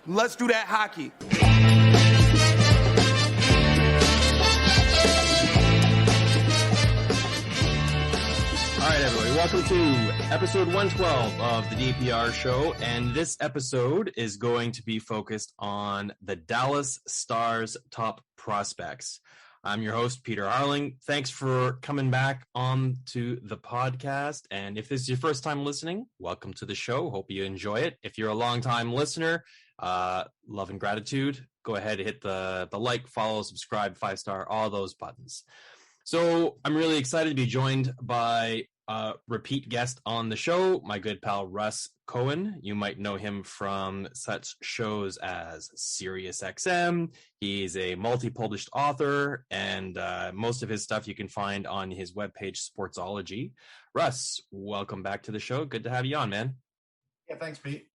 Let's do that hockey. All right, everybody, welcome to episode 112 of the DPR show, and this episode is going to be focused on the Dallas Stars top prospects. I'm your host, Peter Harling. Thanks for coming back on to the podcast, and if this is your first time listening, welcome to the show. Hope you enjoy it. If you're a long-time listener, love and gratitude. Go ahead and hit the like, follow, subscribe, 5-star, all those buttons. So I'm really excited to be joined by a repeat guest on the show, my good pal Russ Cohen. You might know him from such shows as SiriusXM. He's a multi-published author, and most of his stuff you can find on his webpage, Sportsology. Russ, welcome back to the show. Good to have you on, man. Yeah, thanks, Pete.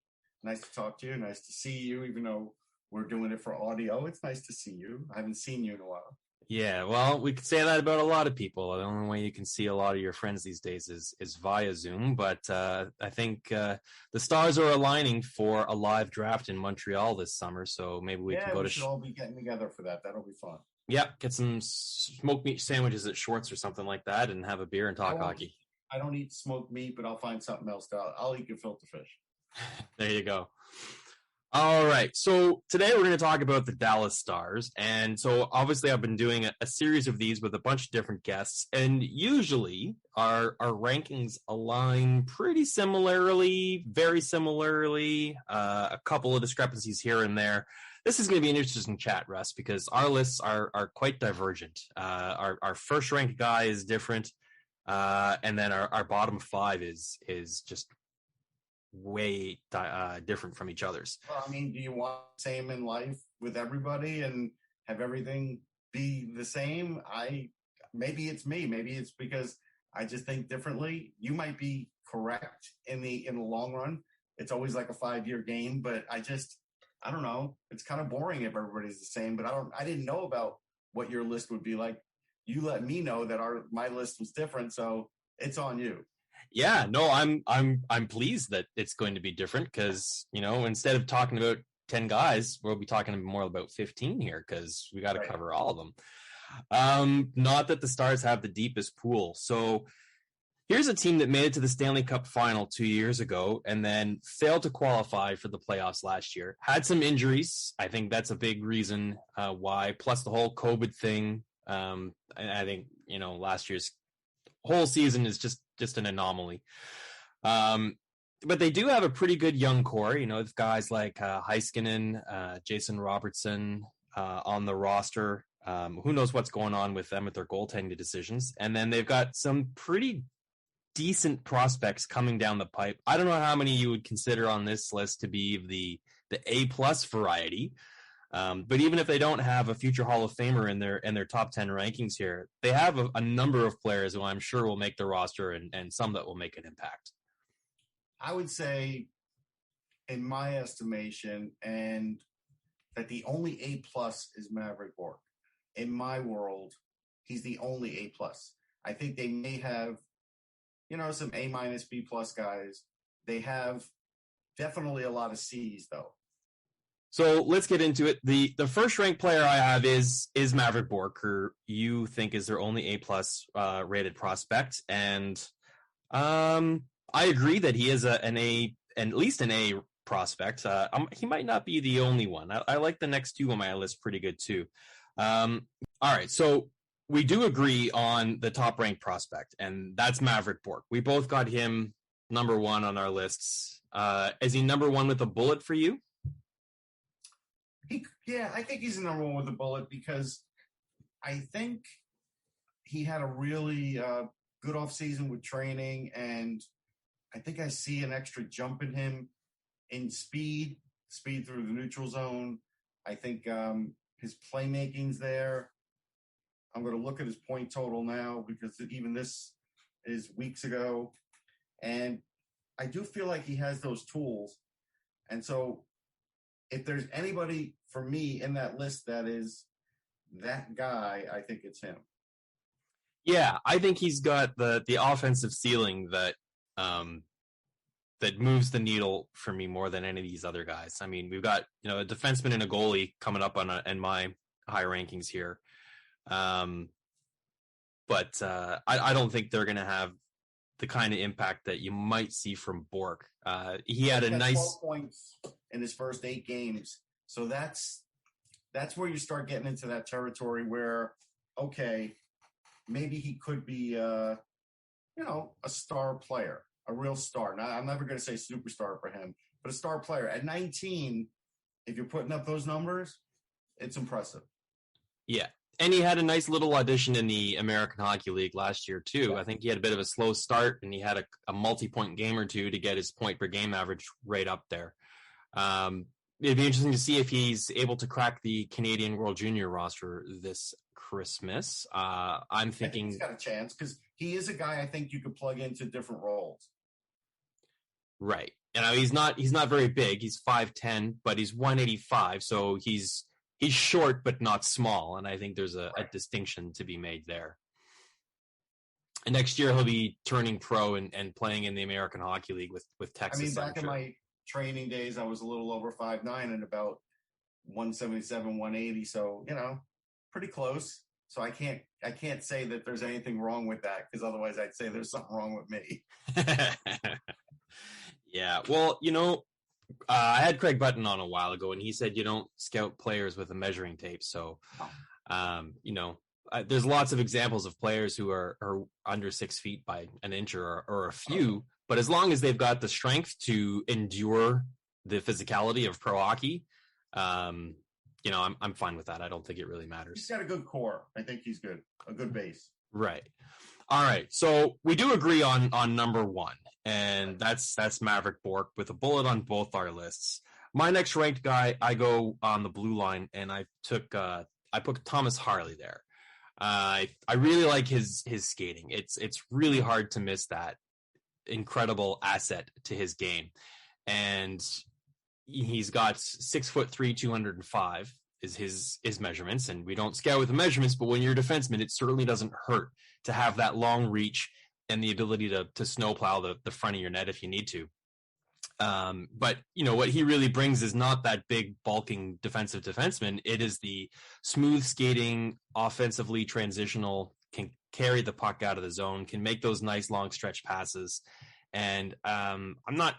Nice to talk to you. Nice to see you, even though we're doing it for audio. It's nice to see you. I haven't seen you in a while. Yeah, well, we could say that about a lot of people. The only way you can see a lot of your friends these days is via Zoom. But I think the stars are aligning for a live draft in Montreal this summer. So maybe we can go to. We should all be getting together for that. That'll be fun. Yeah, get some smoked meat sandwiches at Schwartz or something like that, and have a beer and talk hockey. I don't eat smoked meat, but I'll find something else. I'll eat gefilte fish. There you go. All right. So today we're going to talk about the Dallas Stars. And so obviously I've been doing a series of these with a bunch of different guests. And usually our rankings align pretty similarly, very similarly, a couple of discrepancies here and there. This is going to be an interesting chat, Russ, because our lists are quite divergent. Our first ranked guy is different. And then our bottom five is just way different from each other's. Well, I mean, do you want the same in life with everybody and have everything be the same? Maybe it's me. Maybe it's because I just think differently. You might be correct in the long run. It's always like a 5-year game, but I don't know. It's kind of boring if everybody's the same. But I didn't know about what your list would be like. You let me know that my list was different, so it's on you. Yeah, no, I'm pleased that it's going to be different because, instead of talking about 10 guys, we'll be talking more about 15 here because we got to cover all of them. Not that the Stars have the deepest pool. So here's a team that made it to the Stanley Cup final 2 years ago and then failed to qualify for the playoffs last year. Had some injuries. I think that's a big reason why, plus the whole COVID thing. And I think, last year's whole season is just an anomaly. But they do have a pretty good young core. With guys like Heiskanen, Jason Robertson on the roster. Who knows what's going on with them with their goaltending decisions. And then they've got some pretty decent prospects coming down the pipe. I don't know how many you would consider on this list to be the A+ variety. But even if they don't have a future Hall of Famer in their top 10 rankings here, they have a number of players who I'm sure will make the roster and some that will make an impact. I would say, in my estimation, and that the only A+ is Mavrik Bourque. In my world, he's the only A+. I think they may have, some A-, B+ guys. They have definitely a lot of C's, though. So let's get into it. The first ranked player I have is Mavrik Bourque, who you think is their only A+ rated prospect, and I agree that he is at least an A prospect. He might not be the only one. I like the next two on my list pretty good too. All right, so we do agree on the top ranked prospect, and that's Mavrik Bourque. We both got him number one on our lists. Is he number one with a bullet for you? I think he's the number one with a bullet because I think he had a really good offseason with training, and I think I see an extra jump in him in speed through the neutral zone. I think his playmaking's there. I'm going to look at his point total now because even this is weeks ago, and I do feel like he has those tools, and so if there's anybody for me in that list that is that guy, I think it's him. Yeah, I think he's got the offensive ceiling that that moves the needle for me more than any of these other guys. I mean, we've got, a defenseman and a goalie coming up in my high rankings here. But I don't think they're going to have the kind of impact that you might see from Bourque. He had a nice 12 points in his first 8 games. So that's where you start getting into that territory where, okay, maybe he could be, a star player, a real star. Now, I'm never going to say superstar for him, but a star player. At 19, if you're putting up those numbers, it's impressive. Yeah. And he had a nice little audition in the American Hockey League last year, too. Yeah. I think he had a bit of a slow start, and he had a multi-point game or two to get his point-per-game average right up there. It'd be interesting to see if he's able to crack the Canadian World Junior roster this Christmas. I'm thinking he's got a chance because he is a guy I think you could plug into different roles. Right. And he's not very big. He's 5'10", but he's 185, so he's short but not small, and I think there's a distinction to be made there. And next year he'll be turning pro and playing in the American Hockey League with Texas. Back in my training days, I was a little over 5'9" and about 177, 180, so pretty close. So I can't say that there's anything wrong with that, because otherwise I'd say there's something wrong with me. Yeah, well, I had Craig Button on a while ago, and he said you don't scout players with a measuring tape. So, there's lots of examples of players who are under 6 feet by an inch or a few, but as long as they've got the strength to endure the physicality of pro hockey, I'm fine with that. I don't think it really matters. He's got a good core. I think he's good. A good base. Right. All right. So we do agree on number 1. And that's Mavrik Bourque with a bullet on both our lists. My next ranked guy, I go on the blue line, and I put Thomas Harley there. I really like his skating. It's really hard to miss that incredible asset to his game. And he's got 6'3", 205 is his measurements, and we don't scale with the measurements, but when you're a defenseman, it certainly doesn't hurt to have that long reach and the ability to snowplow the front of your net if you need to. But, what he really brings is not that big, bulking defensive defenseman. It is the smooth skating, offensively transitional, can carry the puck out of the zone, can make those nice long stretch passes. And I'm not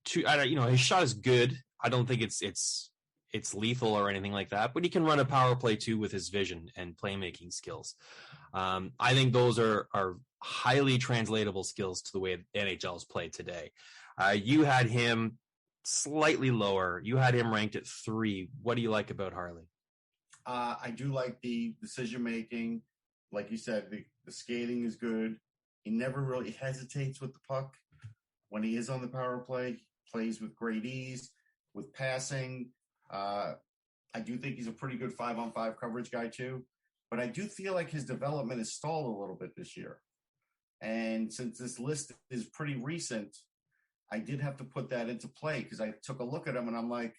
too, his shot is good. I don't think it's lethal or anything like that, but he can run a power play too with his vision and playmaking skills. I think those are highly translatable skills to the way NHL is played today. You had him slightly lower. You had him ranked at 3. What do you like about Harley? I do like the decision-making. Like you said, the skating is good. He never really hesitates with the puck. When he is on the power play, he plays with great ease, with passing. I do think he's a pretty good 5-on-5 coverage guy too. But I do feel like his development has stalled a little bit this year. And since this list is pretty recent, I did have to put that into play because I took a look at him and I'm like,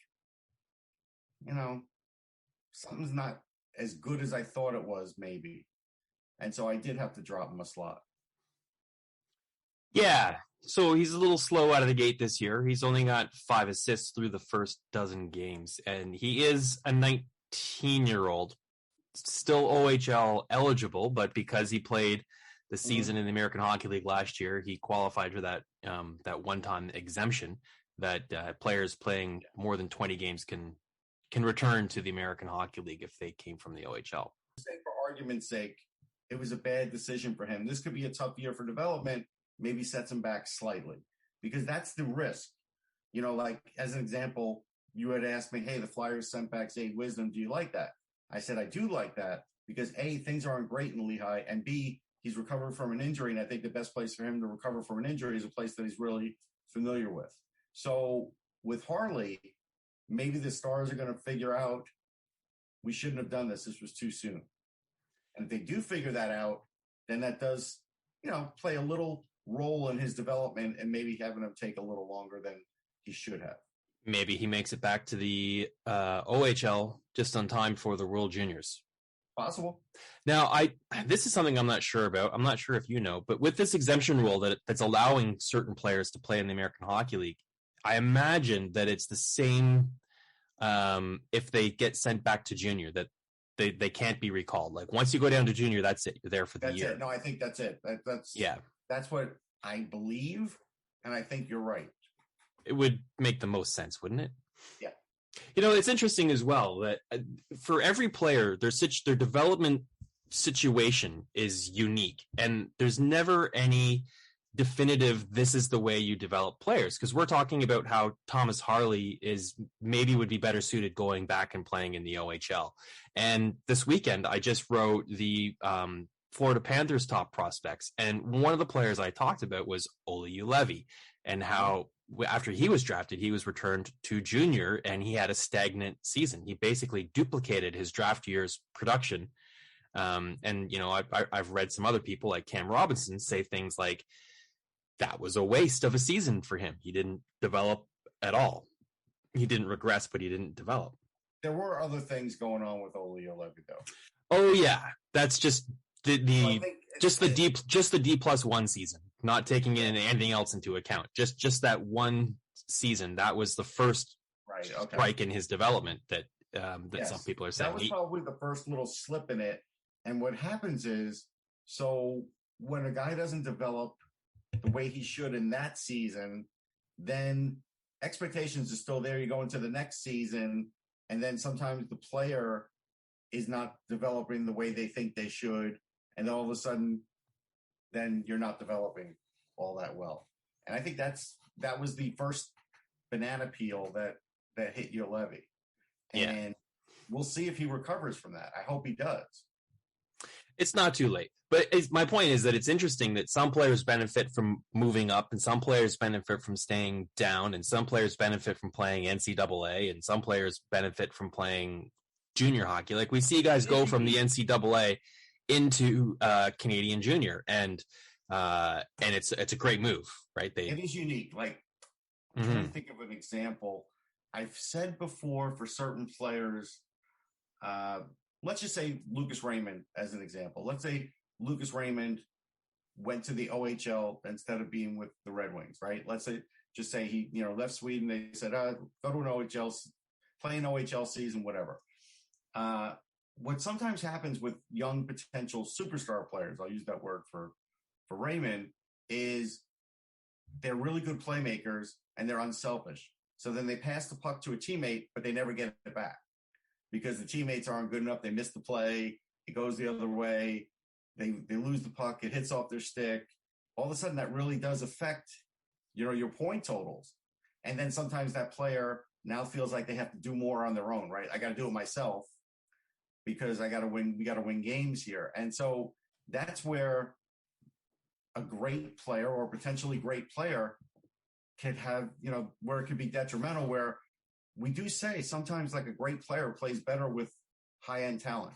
something's not as good as I thought it was maybe. And so I did have to drop him a slot. Yeah. So he's a little slow out of the gate this year. He's only got 5 assists through the first dozen games. And he is a 19-year-old, still OHL eligible, but because he played the season in the American Hockey League last year, he qualified for that one-time exemption that players playing more than 20 games can return to the American Hockey League if they came from the OHL. For argument's sake, it was a bad decision for him. This could be a tough year for development, maybe sets him back slightly, because that's the risk. Like as an example, you had asked me, hey, the Flyers sent back Zade Wisdom. Do you like that? I said, I do like that because A, things aren't great in Lehigh, and B, he's recovered from an injury, and I think the best place for him to recover from an injury is a place that he's really familiar with. So with Harley, maybe the Stars are going to figure out we shouldn't have done this. This was too soon. And if they do figure that out, then that does, play a little role in his development and maybe having him take a little longer than he should have. Maybe he makes it back to the OHL just on time for the World Juniors. Possible. Now, this is something I'm not sure about. I'm not sure if you know, but with this exemption rule that's allowing certain players to play in the American Hockey League, I imagine that it's the same if they get sent back to junior, that they can't be recalled. Like once you go down to junior, that's it. You're there for the year. That's it. No, I think that's it. That's what I believe, and I think you're right. It would make the most sense, wouldn't it? Yeah. It's interesting as well that for every player, their development situation is unique, and there's never any definitive this is the way you develop players, because we're talking about how Thomas Harley would be better suited going back and playing in the OHL. And this weekend I just wrote the Florida Panthers top prospects, and one of the players I talked about was Olli Juolevi, and how after he was drafted, he was returned to junior and he had a stagnant season. He basically duplicated his draft year's production. I've read some other people like Cam Robinson say things like, that was a waste of a season for him. He didn't develop at all. He didn't regress, but he didn't develop. There were other things going on with Olli Juolevi, though. Oh yeah, that's just the D+1 season, not taking in anything else into account. Just that one season. That was the first strike in his development that some people are saying. That was probably the first little slip in it. And what happens is, so when a guy doesn't develop the way he should in that season, then expectations are still there. You go into the next season, and then sometimes the player is not developing the way they think they should, and all of a sudden, then you're not developing all that well. And I think that was the first banana peel that hit Juolevi. And we'll see if he recovers from that. I hope he does. It's not too late. But my point is that it's interesting that some players benefit from moving up, and some players benefit from staying down, and some players benefit from playing NCAA, and some players benefit from playing junior hockey. Like we see guys go from the NCAA into Canadian junior, and it's a great move, right? It is unique. Like, I'm trying to think of an example. I've said before for certain players, let's just say Lucas Raymond as an example. Let's say Lucas Raymond went to the OHL instead of being with the Red Wings, right? Let's say he, left Sweden. They said, go to an OHL, play an OHL season, whatever. What sometimes happens with young potential superstar players, I'll use that word for Raymond, is they're really good playmakers and they're unselfish. So then they pass the puck to a teammate, but they never get it back because the teammates aren't good enough. They miss the play. It goes the other way. They lose the puck. It hits off their stick. All of a sudden, that really does affect, your point totals. And then sometimes that player now feels like they have to do more on their own, right? I got to do it myself because I got to win. We got to win games here. And so that's where a great player or potentially great player could have, where it could be detrimental, where we do say sometimes like a great player plays better with high-end talent.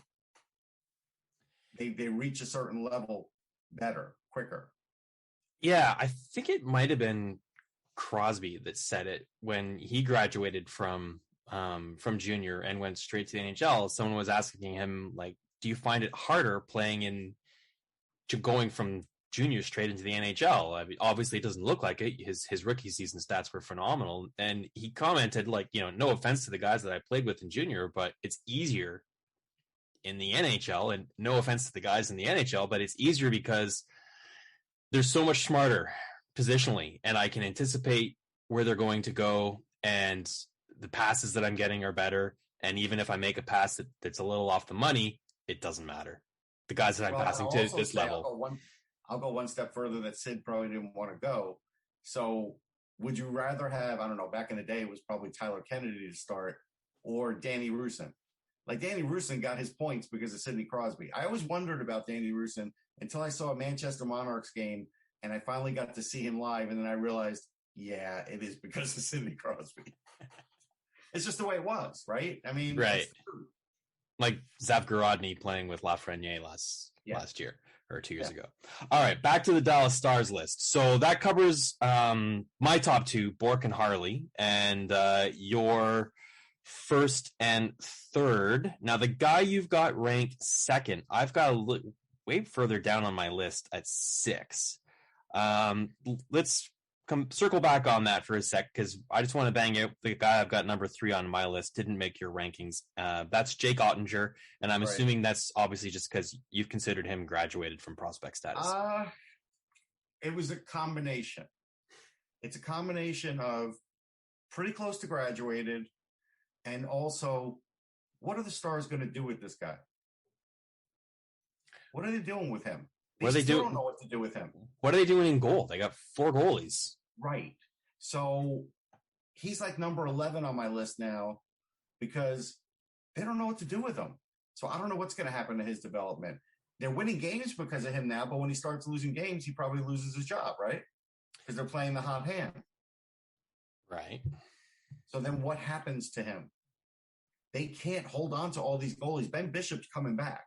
They reach a certain level better, quicker. Yeah, I think it might have been Crosby that said it when he graduated from junior and went straight to the NHL. Someone was asking him, like, do you find it harder going from junior straight into the NHL? I mean, obviously it doesn't look like it. His rookie season stats were phenomenal. And he commented, like, no offense to the guys that I played with in junior, but it's easier in the NHL, and no offense to the guys in the NHL, but it's easier because they're so much smarter positionally, and I can anticipate where they're going to go, and the passes that I'm getting are better. And even if I make a pass that's a little off the money, it doesn't matter. The guys that I'm passing to this level. I'll go one step further that Sid probably didn't want to go. So would you rather have, I don't know, back in the day, it was probably Tyler Kennedy to start or Danny Rusin? Like Danny Rusin got his points because of Sidney Crosby. I always wondered about Danny Rusin until I saw a Manchester Monarchs game and I finally got to see him live. And then I realized, yeah, it is because of Sidney Crosby. It's just the way it was, right? I mean, right. Like Zavgorodny playing with Lafreniere last year or 2 years ago. All right, back to the Dallas Stars list. So that covers my top two, Bourque and Harley, and your first and third. Now, the guy you've got ranked second, I've got way further down on my list at 6. Let's circle back on that for a sec, because I just want to bang out the guy I've got number 3 on my list. Didn't make your rankings. That's Jake Oettinger, and I'm assuming that's obviously just because you've considered him graduated from prospect status. It was a combination. It's a combination of pretty close to graduated, and also, what are the Stars going to do with this guy? What are they doing with him? They still don't know what to do with him. What are they doing in goal? They got 4 goalies. Right. So he's like number 11 on my list now because they don't know what to do with him. So I don't know what's going to happen to his development. They're winning games because of him now, but when he starts losing games, he probably loses his job, right? Because they're playing the hot hand. Right. So then what happens to him? They can't hold on to all these goalies. Ben Bishop's coming back.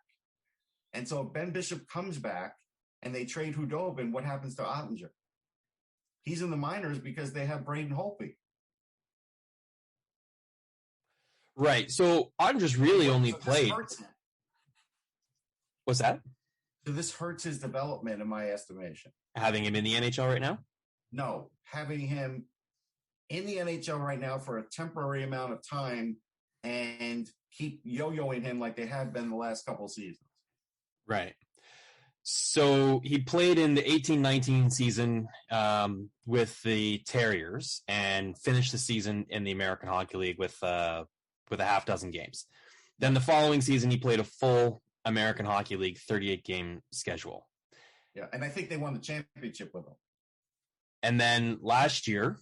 And so if Ben Bishop comes back and they trade Hudobin, what happens to Oettinger? He's in the minors because they have Braden Holtby. Right. So Oettinger's really only played. What's that? So this hurts his development in my estimation. Having him in the NHL right now? No, having him in the NHL right now for a temporary amount of time and keep yo-yoing him like they have been the last couple of seasons. Right. So he played in the 18-19 season with the Terriers and finished the season in the American Hockey League with a half dozen games. Then the following season, he played a full American Hockey League 38-game schedule. Yeah, and I think they won the championship with him. And then last year,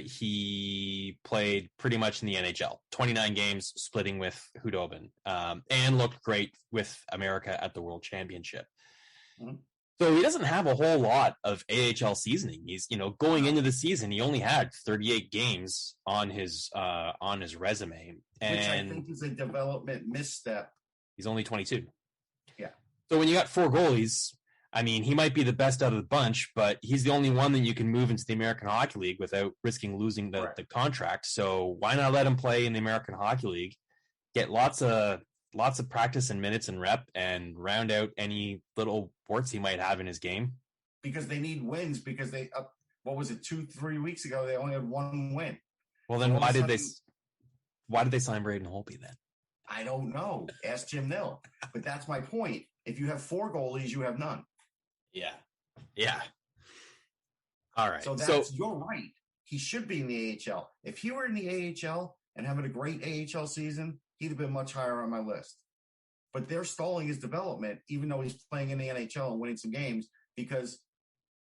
he played pretty much in the NHL, 29 games, splitting with Hudobin, and looked great with America at the World Championship. Mm-hmm. So he doesn't have a whole lot of AHL seasoning. He's, going into the season, he only had 38 games on his resume, and which I think is a development misstep. He's only 22. Yeah. So when you got 4 goalies, I mean, he might be the best out of the bunch, but he's the only one that you can move into the American Hockey League without risking losing the contract. So why not let him play in the American Hockey League, get lots of practice and minutes and rep, and round out any little warts he might have in his game? Because they need wins. Because they, what was it, 2-3 weeks ago, they only had 1 win. Well, then why did they sign Braden Holtby then? I don't know. Ask Jim Nill. But that's my point. If you have 4 goalies, you have none. Yeah. All right. So you're right. He should be in the AHL. If he were in the AHL and having a great AHL season, he'd have been much higher on my list. But they're stalling his development, even though he's playing in the NHL and winning some games, because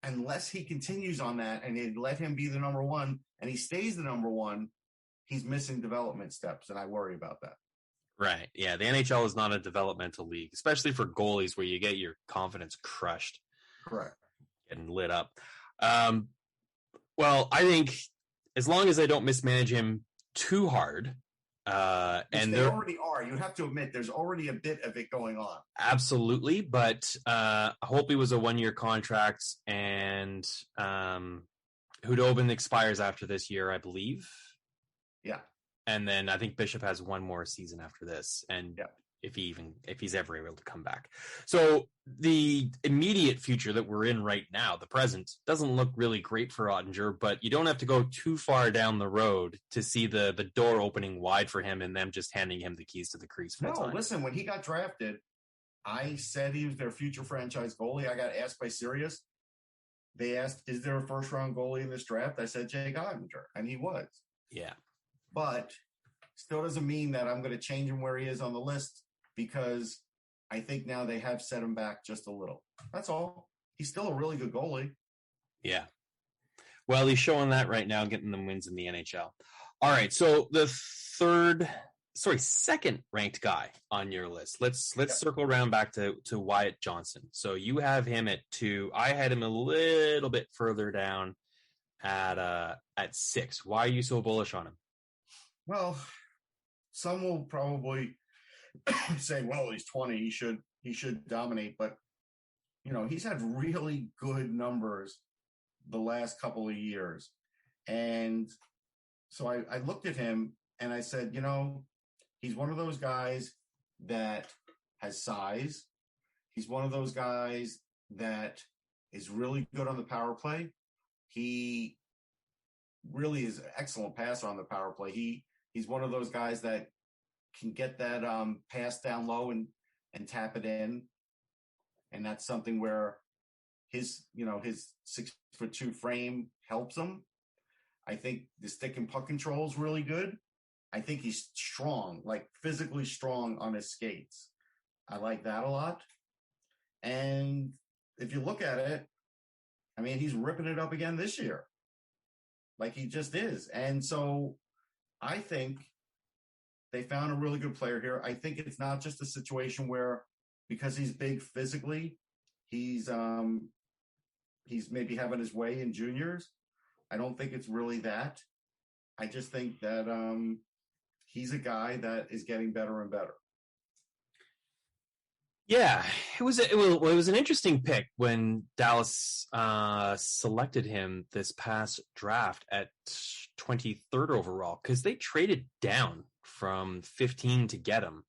unless he continues on that and they let him be the number 1 and he stays the number 1, he's missing development steps, and I worry about that. Right. Yeah, the NHL is not a developmental league, especially for goalies where you get your confidence crushed. Correct. Getting lit up. Well, I think as long as they don't mismanage him too hard, and they already are. You have to admit, there's already a bit of it going on. Absolutely, but Holtby was a 1-year contract, and Hudobin expires after this year, I believe. Yeah. And then I think Bishop has 1 more season after this, and if he's ever able to come back. So the immediate future that we're in right now, the present, doesn't look really great for Oettinger, but you don't have to go too far down the road to see the door opening wide for him and them just handing him the keys to the crease full time. Listen, when he got drafted, I said he was their future franchise goalie. I got asked by Sirius. They asked, is there a first-round goalie in this draft? I said Jake Oettinger, and he was. Yeah. But still doesn't mean that I'm going to change him where he is on the list, because I think now they have set him back just a little. That's all. He's still a really good goalie. Yeah. Well, he's showing that right now, getting them wins in the NHL. All right, so the second ranked guy on your list. Let's circle around back to Wyatt Johnston. So you have him at 2. I had him a little bit further down at 6. Why are you so bullish on him? Well, some will probably say, well, he's 20, he should dominate, but he's had really good numbers the last couple of years. And so I looked at him and I said, he's one of those guys that has size. He's one of those guys that is really good on the power play. He really is an excellent passer on the power play. He's one of those guys that can get that pass down low and tap it in. And that's something where his 6'2" frame helps him. I think the stick and puck control is really good. I think he's strong, like physically strong on his skates. I like that a lot. And if you look at it, I mean, he's ripping it up again this year. Like he just is. And so I think they found a really good player here. I think it's not just a situation where because he's big physically, he's maybe having his way in juniors. I don't think it's really that. I just think that he's a guy that is getting better and better. Yeah, it was an interesting pick when Dallas selected him this past draft at 23rd overall because they traded down from 15 to get him.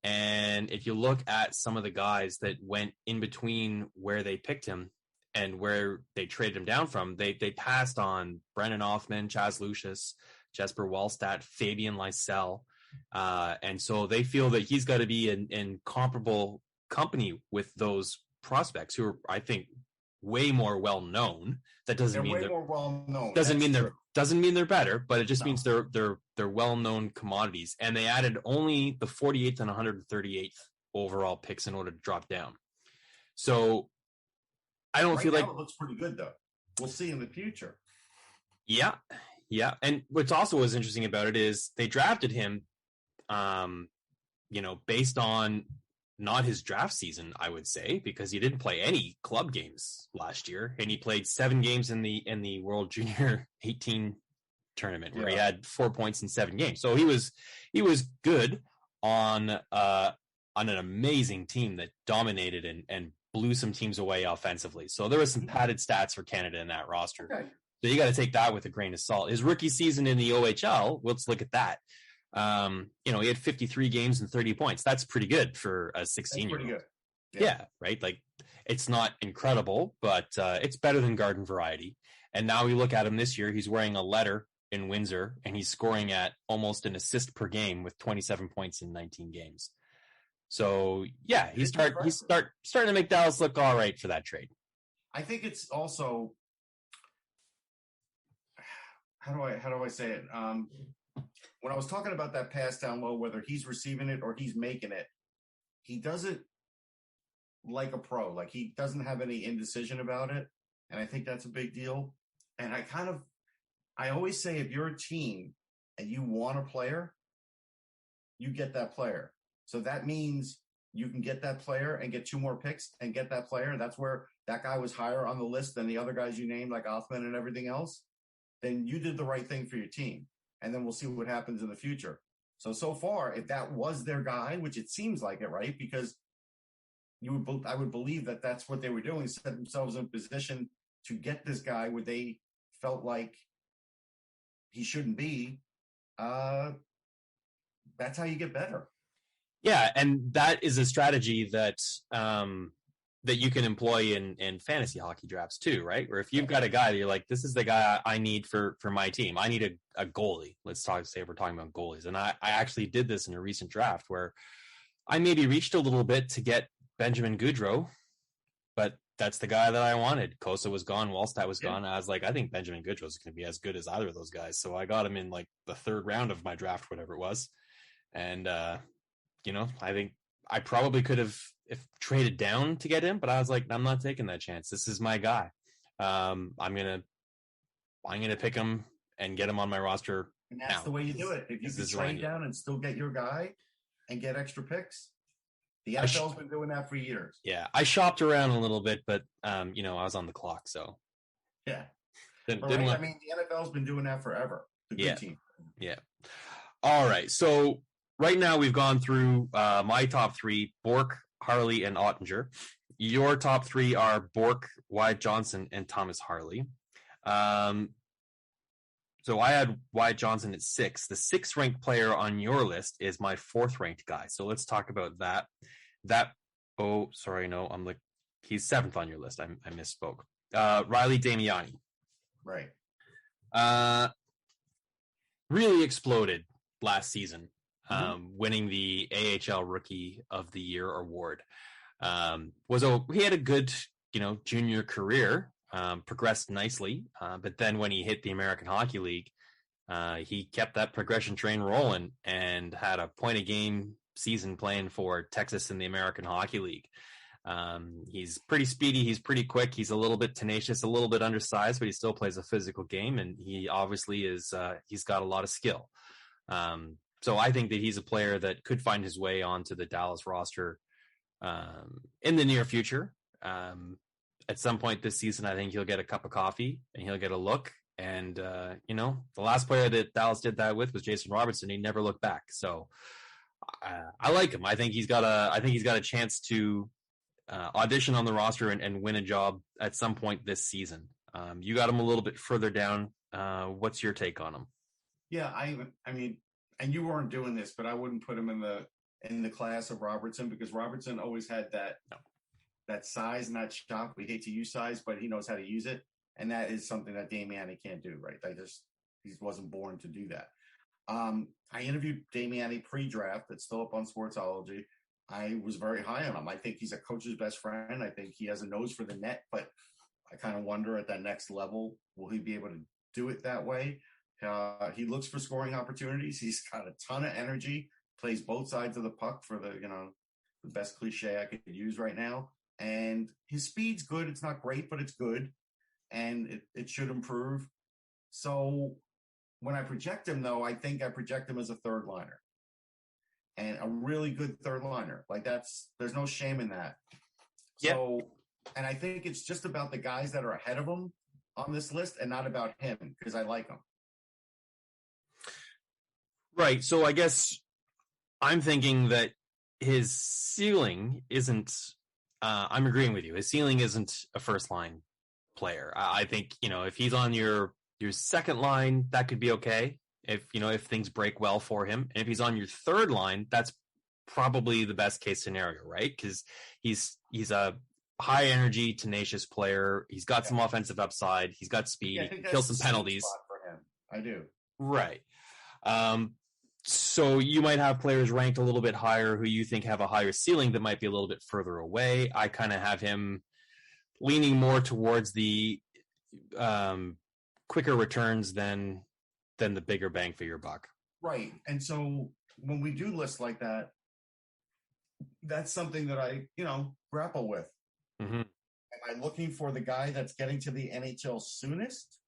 And if you look at some of the guys that went in between where they picked him and where they traded him down from, they passed on Brennan Othmann, Chaz Lucius, Jesper Wallstedt, Fabian Lysell. And so they feel that he's got to be in comparable company with those prospects who are, I think, way more well known. That doesn't mean they're more well known. Doesn't mean they're better, but it just means they're well known commodities. And they added only the 48th and 138th overall picks in order to drop down. So I don't feel like it looks pretty good though. We'll see in the future. Yeah. And what's also was interesting about it is they drafted him, based on not his draft season, I would say, because he didn't play any club games last year, and he played 7 games in the World Junior 18 tournament where he had 4 points in 7 games. So he was good on an amazing team that dominated and blew some teams away offensively. So there was some padded stats for Canada in that roster. Okay. So you got to take that with a grain of salt. His rookie season in the OHL, let's look at that. He had 53 games and 30 points. That's pretty good for a 16-year-old. Yeah, right? Like, it's not incredible, but it's better than garden variety. And now we look at him this year, he's wearing a letter in Windsor, and he's scoring at almost an assist per game with 27 points in 19 games. So, yeah, he's starting to make Dallas look all right for that trade. I think it's also, how do I say it? When I was talking about that pass down low, whether he's receiving it or he's making it, he does it like a pro. Like, he doesn't have any indecision about it. And I think that's a big deal. And I always say, if you're a team and you want a player, you get that player. So that means you can get that player and get 2 more picks and get that player. And that's where that guy was higher on the list than the other guys you named, like Othmann and everything else. Then you did the right thing for your team. And then we'll see what happens in the future. So far, if that was their guy, which it seems like it, right? Because I would believe that that's what they were doing, set themselves in position to get this guy where they felt like he shouldn't be. That's how you get better. Yeah, and that is a strategy that that you can employ in fantasy hockey drafts too, right? Where if you've got a guy that you're like, this is the guy I need for my team. I need a goalie. Say we're talking about goalies. And I actually did this in a recent draft where I maybe reached a little bit to get Benjamin Goudreau, but that's the guy that I wanted. Kosa was gone. Wallstedt was gone. I was like, I think Benjamin Goudreau is going to be as good as either of those guys. So I got him in like the 3rd round of my draft, whatever it was. And, I think I probably could have traded down to get him, but I was like, I'm not taking that chance. This is my guy. I'm gonna pick him and get him on my roster. And that's the way you do it. If you can trade down and still get your guy and get extra picks, the NFL's been doing that for years. Yeah, I shopped around a little bit, but I was on the clock, so yeah. I mean, the NFL's been doing that forever. The good team. Yeah. All right, so. Right now, we've gone through my top 3, Bourque, Harley, and Oettinger. Your top 3 are Bourque, Wyatt Johnston, and Thomas Harley. So So I had Wyatt Johnston at 6. The 6th ranked player on your list is my 4th ranked guy. So let's talk about that. He's 7th on your list. I misspoke. Riley Damiani. Right. Really exploded last season, winning the AHL Rookie of the Year award. He had a good, junior career, progressed nicely, but then when he hit the American Hockey League, he kept that progression train rolling and had a point a game season playing for Texas in the American Hockey League. He's pretty speedy. He's pretty quick. He's a little bit tenacious, a little bit undersized, but he still plays a physical game. And he obviously he's got a lot of skill. So I think that he's a player that could find his way onto the Dallas roster in the near future. At some point this season, I think he'll get a cup of coffee and he'll get a look. And, the last player that Dallas did that with was Jason Robertson. He never looked back. So I like him. I think he's got a chance to audition on the roster and win a job at some point this season. You got him a little bit further down. What's your take on him? Yeah, I mean, and you weren't doing this, but I wouldn't put him in the class of Robertson, because Robertson always had that size and that shot. We hate to use size, but he knows how to use it. And that is something that Damiani can't do, right? He wasn't born to do that. I interviewed Damiani pre-draft. That's still up on Sportsology. I was very high on him. I think he's a coach's best friend. I think he has a nose for the net, but I kind of wonder at that next level, will he be able to do it that way? He looks for scoring opportunities. He's got a ton of energy, plays both sides of the puck for the best cliche I could use right now. And his speed's good. It's not great, but it's good. And it should improve. So when I project him, though, I think I project him as a third liner. And a really good third liner. There's no shame in that. Yeah. So, and I think it's just about the guys that are ahead of him on this list and not about him, because I like him. Right. So I guess I'm thinking that his ceiling isn't, I'm agreeing with you. His ceiling isn't a first line player. I think, if he's on your second line, that could be okay. If things break well for him. And if he's on your third line, that's probably the best case scenario, right? Because he's a high energy, tenacious player. He's got some offensive upside. He's got speed. He can kill some penalties. For him. I do. Right. So you might have players ranked a little bit higher who you think have a higher ceiling that might be a little bit further away. I kind of have him leaning more towards the quicker returns than the bigger bang for your buck. Right. And so when we do lists like that, that's something that I, grapple with. Mm-hmm. Am I looking for the guy that's getting to the NHL soonest?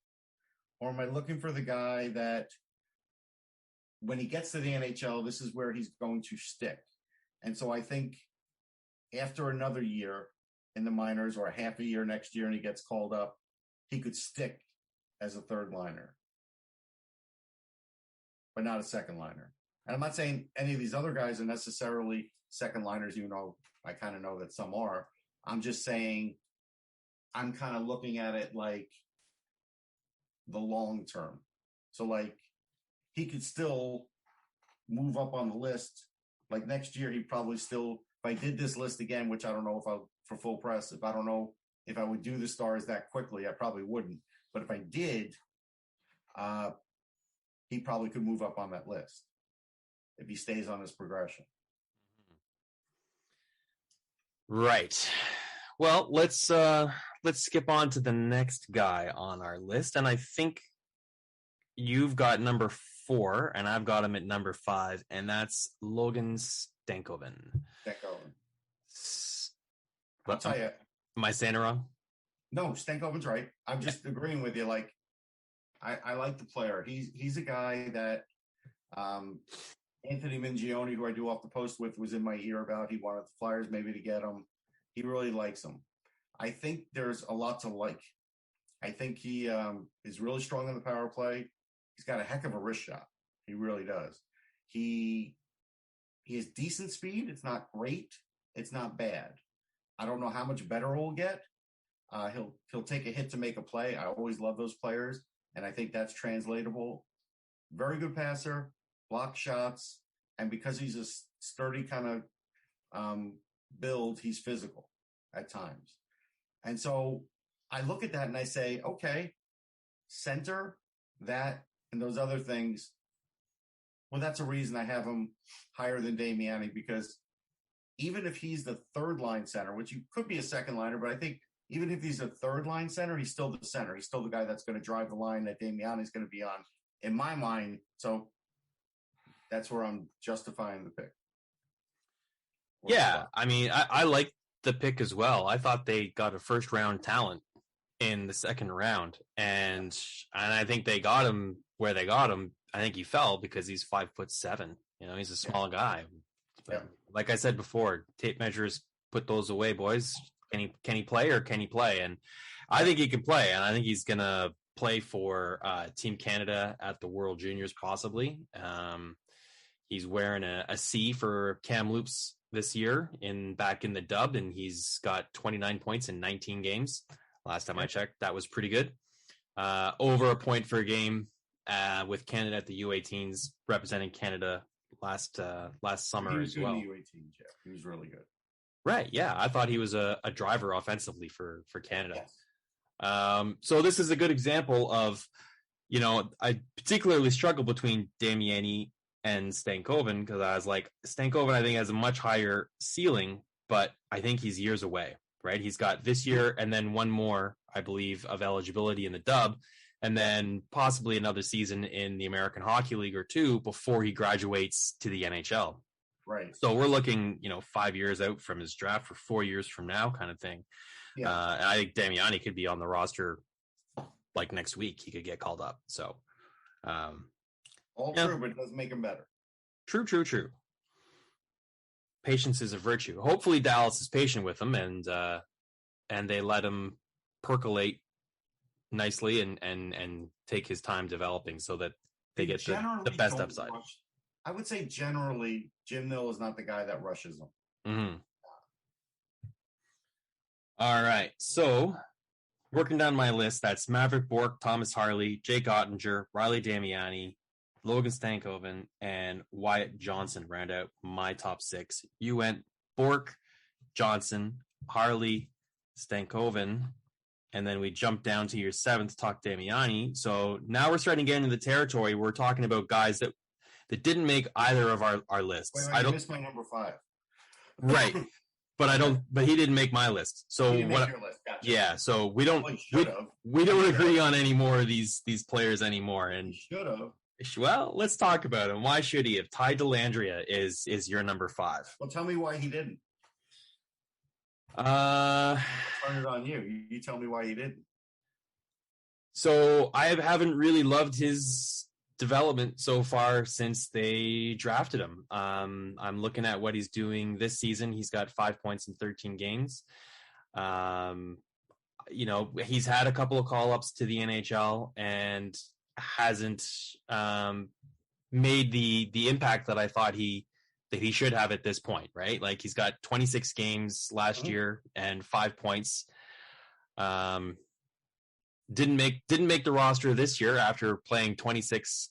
Or am I looking for the guy that when he gets to the NHL, this is where he's going to stick? And so I think after another year in the minors or a half a year next year and he gets called up, he could stick as a third liner, but not a second liner. And I'm not saying any of these other guys are necessarily second liners, even though I kind of know that some are. I'm just saying I'm kind of looking at it like the long term. So like he could still move up on the list. Like next year, he'd probably still, if I did this list again, which I don't know if for full press, if I don't know if I would do the stars that quickly, I probably wouldn't. But if I did, he probably could move up on that list if he stays on his progression. Right. Well, let's skip on to the next guy on our list, and I think you've got number 4, and I've got him at number 5, and that's Logan Stankoven. I'll tell you. Am I saying it wrong? No, Stankoven's right. I'm just agreeing with you. Like, I like the player. He's a guy that Anthony Mingione, who I do off the post with, was in my ear about. He wanted the Flyers maybe to get him. He really likes him. I think there's a lot to like. I think he is really strong on the power play. He's got a heck of a wrist shot. He really does. He has decent speed. It's not great. It's not bad. I don't know how much better he'll get. He'll take a hit to make a play. I always love those players. and I think that's translatable. Very good passer, block shots, and because he's a sturdy kind of build, he's physical at times. And so I look at that and I say, okay, center, that, and those other things, well, that's a reason I have him higher than Damiani, because even if he's the third line center, which you could be a second liner, but I think even if he's a third line center, he's still the center. He's still the guy that's going to drive the line that Damiani is going to be on, in my mind. So that's where I'm justifying the pick. Yeah, I mean, I like the pick as well. I thought they got a first round talent in the second round, and I think they got him where they got him. I think he fell because he's 5'7". You know, he's a small guy. But like I said before, tape measures, put those away, boys. Can he play or can he play? And I think he can play, and I think he's gonna play for Team Canada at the World Juniors possibly. He's wearing a C for Kamloops this year back in the dub, and he's got 29 points in 19 games. Last time I checked, that was pretty good. Over a point per game with Canada at the U18s, representing Canada last summer as well. He was good in the U18s, yeah. He was really good. Right, yeah. I thought he was a driver offensively for Canada. Yes. So this is a good example of, you know, I particularly struggle between Damiani and Stankoven, because I was like, Stankoven I think has a much higher ceiling, but I think he's years away, right? He's got this year and then one more, I believe, of eligibility in the dub, and then possibly another season in the American Hockey League or two before he graduates to the NHL. Right. So we're looking, 5 years out from his draft, for 4 years from now kind of thing. Yeah. And I think Damiani could be on the roster like next week. He could get called up. So, all true, but it doesn't make him better. True. Patience is a virtue. Hopefully Dallas is patient with him and they let him percolate nicely and take his time developing so that they get the best upside. I would say generally Jim Nill is not the guy that rushes them. Mm-hmm. All right. So working down my list, that's Mavrik Bourque, Thomas Harley, Jake Oettinger, Riley Damiani, Logan Stankoven, and Wyatt Johnston round out my top six. You went Bourque, Johnson, Harley, Stankoven, and then we jumped down to your seventh, talk Damiani. So now we're starting to get into the territory. We're talking about guys that didn't make either of our lists. Wait, I missed my number 5. Right. But he didn't make my list. So he didn't make your list. Gotcha. Yeah, so we don't agree on any more of these players anymore. And should have. Well, let's talk about him. Why should he have? Ty Dellandrea is your number 5. Well, tell me why he didn't. Turn it on you. You tell me why he didn't. So I haven't really loved his development so far since they drafted him. I'm looking at what he's doing this season. He's got 5 points in 13 games. He's had a couple of call-ups to the NHL and hasn't made the impact that I thought he should have at this point, right? Like he's got 26 games last year and 5 points. Didn't make the roster this year after playing 26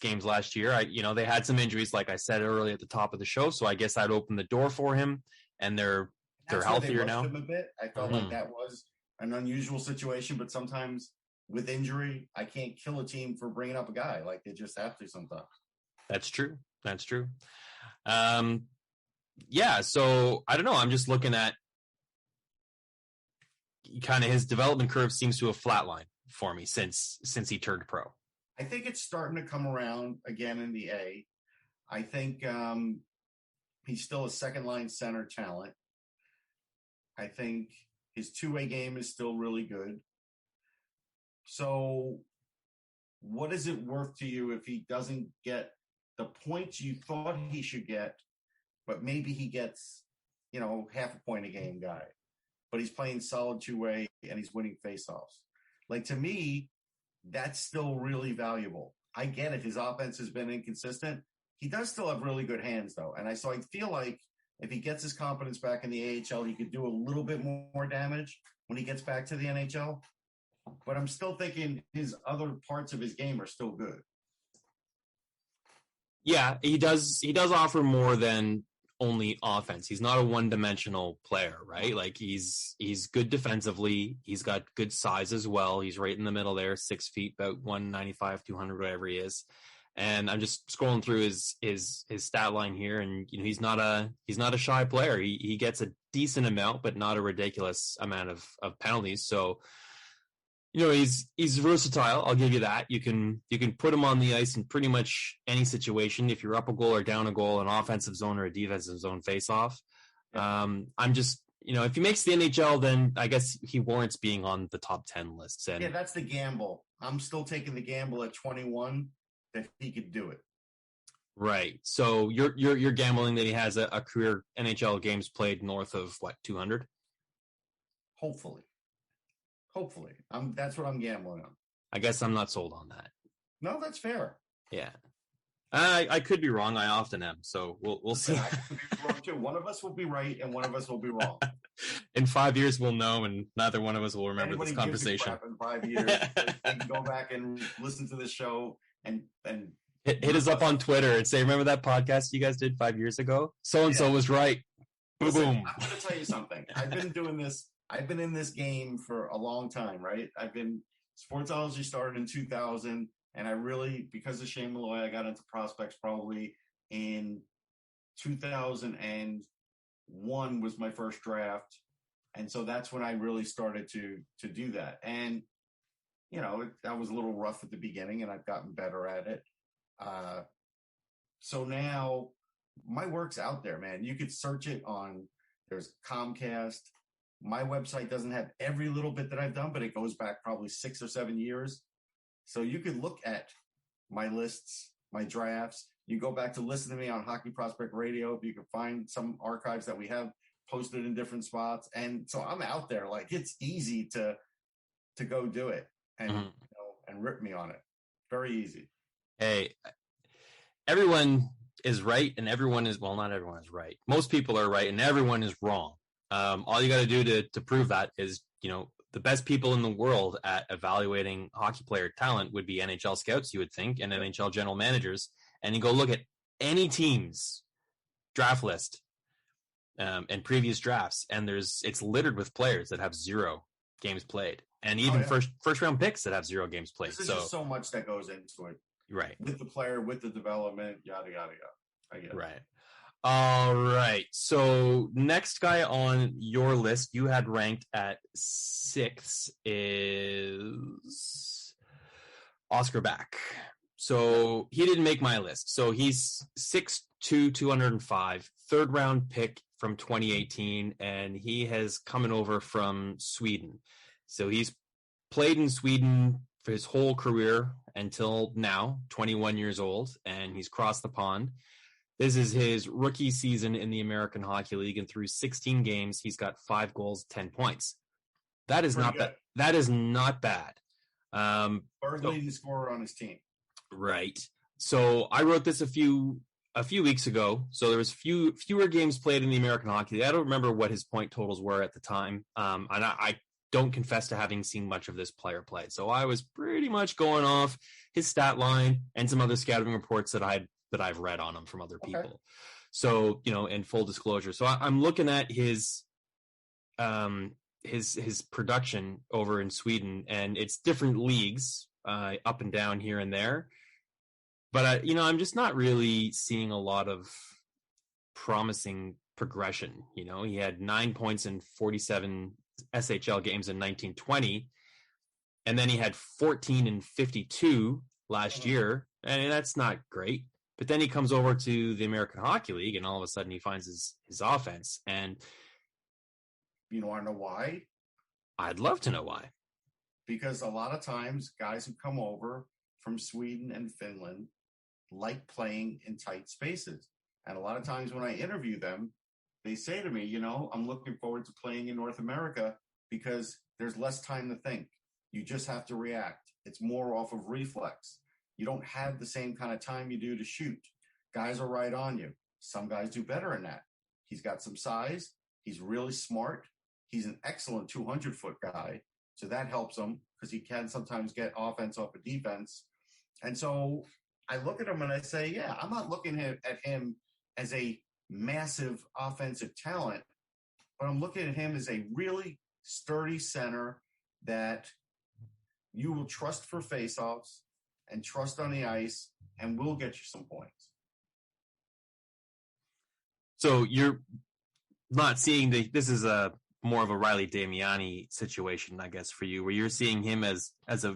games last year. They had some injuries, like I said earlier at the top of the show, so I guess I'd open the door for him, and they're healthier now. Him a bit. I felt like that was an unusual situation, but sometimes with injury, I can't kill a team for bringing up a guy. Like they just have to sometimes. That's true. So I don't know. I'm just looking at kind of his development curve seems to have flatlined for me since he turned pro. I think it's starting to come around again in the A. I think he's still a second line center talent. I think his two-way game is still really good. So what is it worth to you if he doesn't get the points you thought he should get, but maybe he gets, half a point a game guy, but he's playing solid two-way and he's winning faceoffs. Like, to me, that's still really valuable. I get it. His offense has been inconsistent. He does still have really good hands, though. And I feel like if he gets his confidence back in the AHL, he could do a little bit more damage when he gets back to the NHL. but I'm still thinking his other parts of his game are still good. Yeah, he does offer more than only offense. He's not a one-dimensional player, right? Like he's good defensively. He's got good size as well. He's right in the middle there, 6 feet, about 195, 200, whatever he is. And I'm just scrolling through his stat line here, and he's not a shy player. He gets a decent amount, but not a ridiculous amount of penalties. So he's versatile. I'll give you that. You can put him on the ice in pretty much any situation. If you're up a goal or down a goal, an offensive zone or a defensive zone face-off. Yeah. I'm just, if he makes the NHL, then I guess he warrants being on the top 10 lists. And yeah, that's the gamble. I'm still taking the gamble at 21 that he could do it. Right. So you're gambling that he has a career NHL games played north of 200? Hopefully. That's what I'm gambling on. I guess I'm not sold on that. No, that's fair. Yeah. I could be wrong. I often am. So we'll see. I could be wrong too. One of us will be right and one of us will be wrong. In 5 years, we'll know, and neither one of us will remember this conversation. In 5 years, they can go back and listen to this show and hit us up on Twitter and say, remember that podcast you guys did 5 years ago? So-and-so was right. Listen, Boom. I'm going to tell you something. I've been in this game for a long time, right? Sportsology started in 2000, and I really, because of Shane Malloy, I got into prospects probably in 2001 was my first draft. And so that's when I really started to do that. And, I was a little rough at the beginning, and I've gotten better at it. So now my work's out there, man. You could search it there's Comcast. My website doesn't have every little bit that I've done, but it goes back probably 6 or 7 years. So you could look at my lists, my drafts. You go back to listen to me on Hockey Prospect Radio. You can find some archives that we have posted in different spots. And so I'm out there. Like, it's easy to go do it and, and rip me on it. Very easy. Hey, everyone is right and everyone is, well, not everyone is right. Most people are right and everyone is wrong. All you got to do to prove that is, the best people in the world at evaluating hockey player talent would be NHL scouts, you would think, and NHL general managers. And you go look at any team's draft list and previous drafts, and it's littered with players that have 0 games played, and even first round picks that have 0 games played. There's just so much that goes into it, right? With the player, with the development, yada yada yada. I get it. Right. All right. So next guy on your list you had ranked at 6 is Oskar Back. So he didn't make my list. So he's 6'2", 205, third round pick from 2018, and he has coming over from Sweden. So he's played in Sweden for his whole career until now, 21 years old, and he's crossed the pond. This is his rookie season in the American Hockey League, and through 16 games, he's got 5 goals, 10 points. That is not bad. That is not bad. Third leading scorer on his team. Right. So I wrote this a few weeks ago. So there was fewer games played in the American Hockey League. I don't remember what his point totals were at the time, and I don't confess to having seen much of this player play. So I was pretty much going off his stat line and some other scouting reports that I've read on him from other people. Okay. So, in full disclosure. So I'm looking at his production over in Sweden, and it's different leagues, up and down here and there. But I'm just not really seeing a lot of promising progression. He had 9 points in 47 SHL games in 1920, and then he had 14 in 52 last year, and that's not great. But then he comes over to the American Hockey League, and all of a sudden he finds his offense. And you want to know why? I'd love to know why. Because a lot of times guys who come over from Sweden and Finland like playing in tight spaces. And a lot of times when I interview them, they say to me, I'm looking forward to playing in North America because there's less time to think. You just have to react. It's more off of reflex. You don't have the same kind of time you do to shoot. Guys are right on you. Some guys do better in that. He's got some size. He's really smart. He's an excellent 200-foot guy. So that helps him because he can sometimes get offense off of defense. And so I look at him and I say, yeah, I'm not looking at him as a massive offensive talent, but I'm looking at him as a really sturdy center that you will trust for faceoffs and trust on the ice and will get you some points. So you're not seeing this is a more of a Riley Damiani situation, I guess, for you, where you're seeing him as a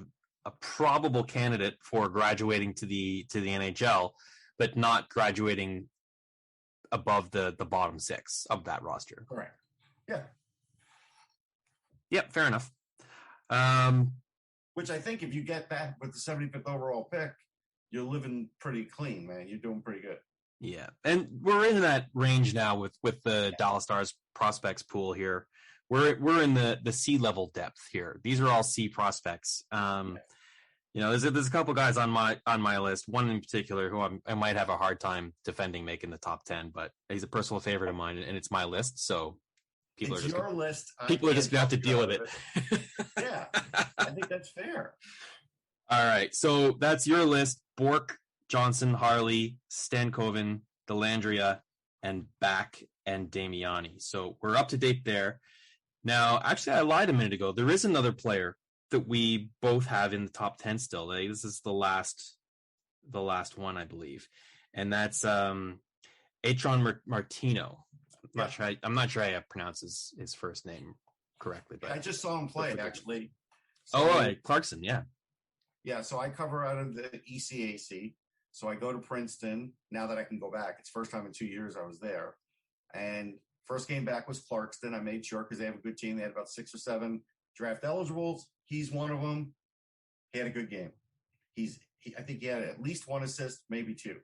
probable candidate for graduating to the NHL, but not graduating above the bottom six of that roster. Correct. Yeah. Yep, fair enough. Which I think if you get that with the 75th overall pick, you're living pretty clean, man. You're doing pretty good. Yeah, and we're in that range now with the Dallas Stars prospects pool here. We're in the C level depth here. These are all C prospects. You know, there's a couple guys on my list. One in particular who I might have a hard time defending making the top 10, but he's a personal favorite of mine, and it's my list. So people are just gonna have to deal with it. Yeah, I think that's fair. All right, so that's your list: Bourque, Johnston, Harley, Stankoven, Dellandrea, and Back and Damiani. So we're up to date there. Now, actually, I lied a minute ago. There is another player that we both have in the top 10 still. This is the last one, I believe. And that's Ayrton Martino. I'm not sure I pronounce his first name correctly. But I just saw him play, actually. So, Clarkson, yeah. Yeah, so I cover out of the ECAC. So I go to Princeton now that I can go back. It's the first time in 2 years I was there. And first game back was Clarkston. I made sure because they have a good team. They had about 6 or 7 draft eligibles. He's one of them. He had a good game. I think he had at least 1 assist, maybe 2.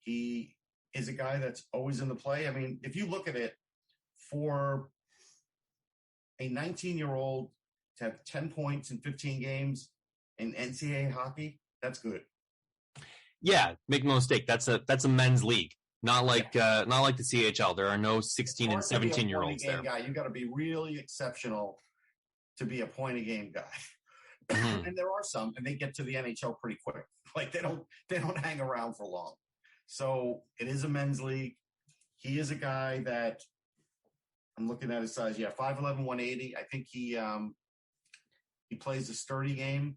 He is a guy that's always in the play. I mean, if you look at it, for a 19-year-old to have 10 points in 15 games in NCAA hockey, that's good. Yeah, make no mistake. That's a men's league. Not like the CHL. There are no 16 and 17-year-olds there. Guy. You got to be really exceptional to be a point-a-game guy. Mm-hmm. And there are some, and they get to the NHL pretty quick. Like they don't hang around for long. So it is a men's league. He is a guy that I'm looking at his size. Yeah, 5'11", 180. I think he plays a sturdy game.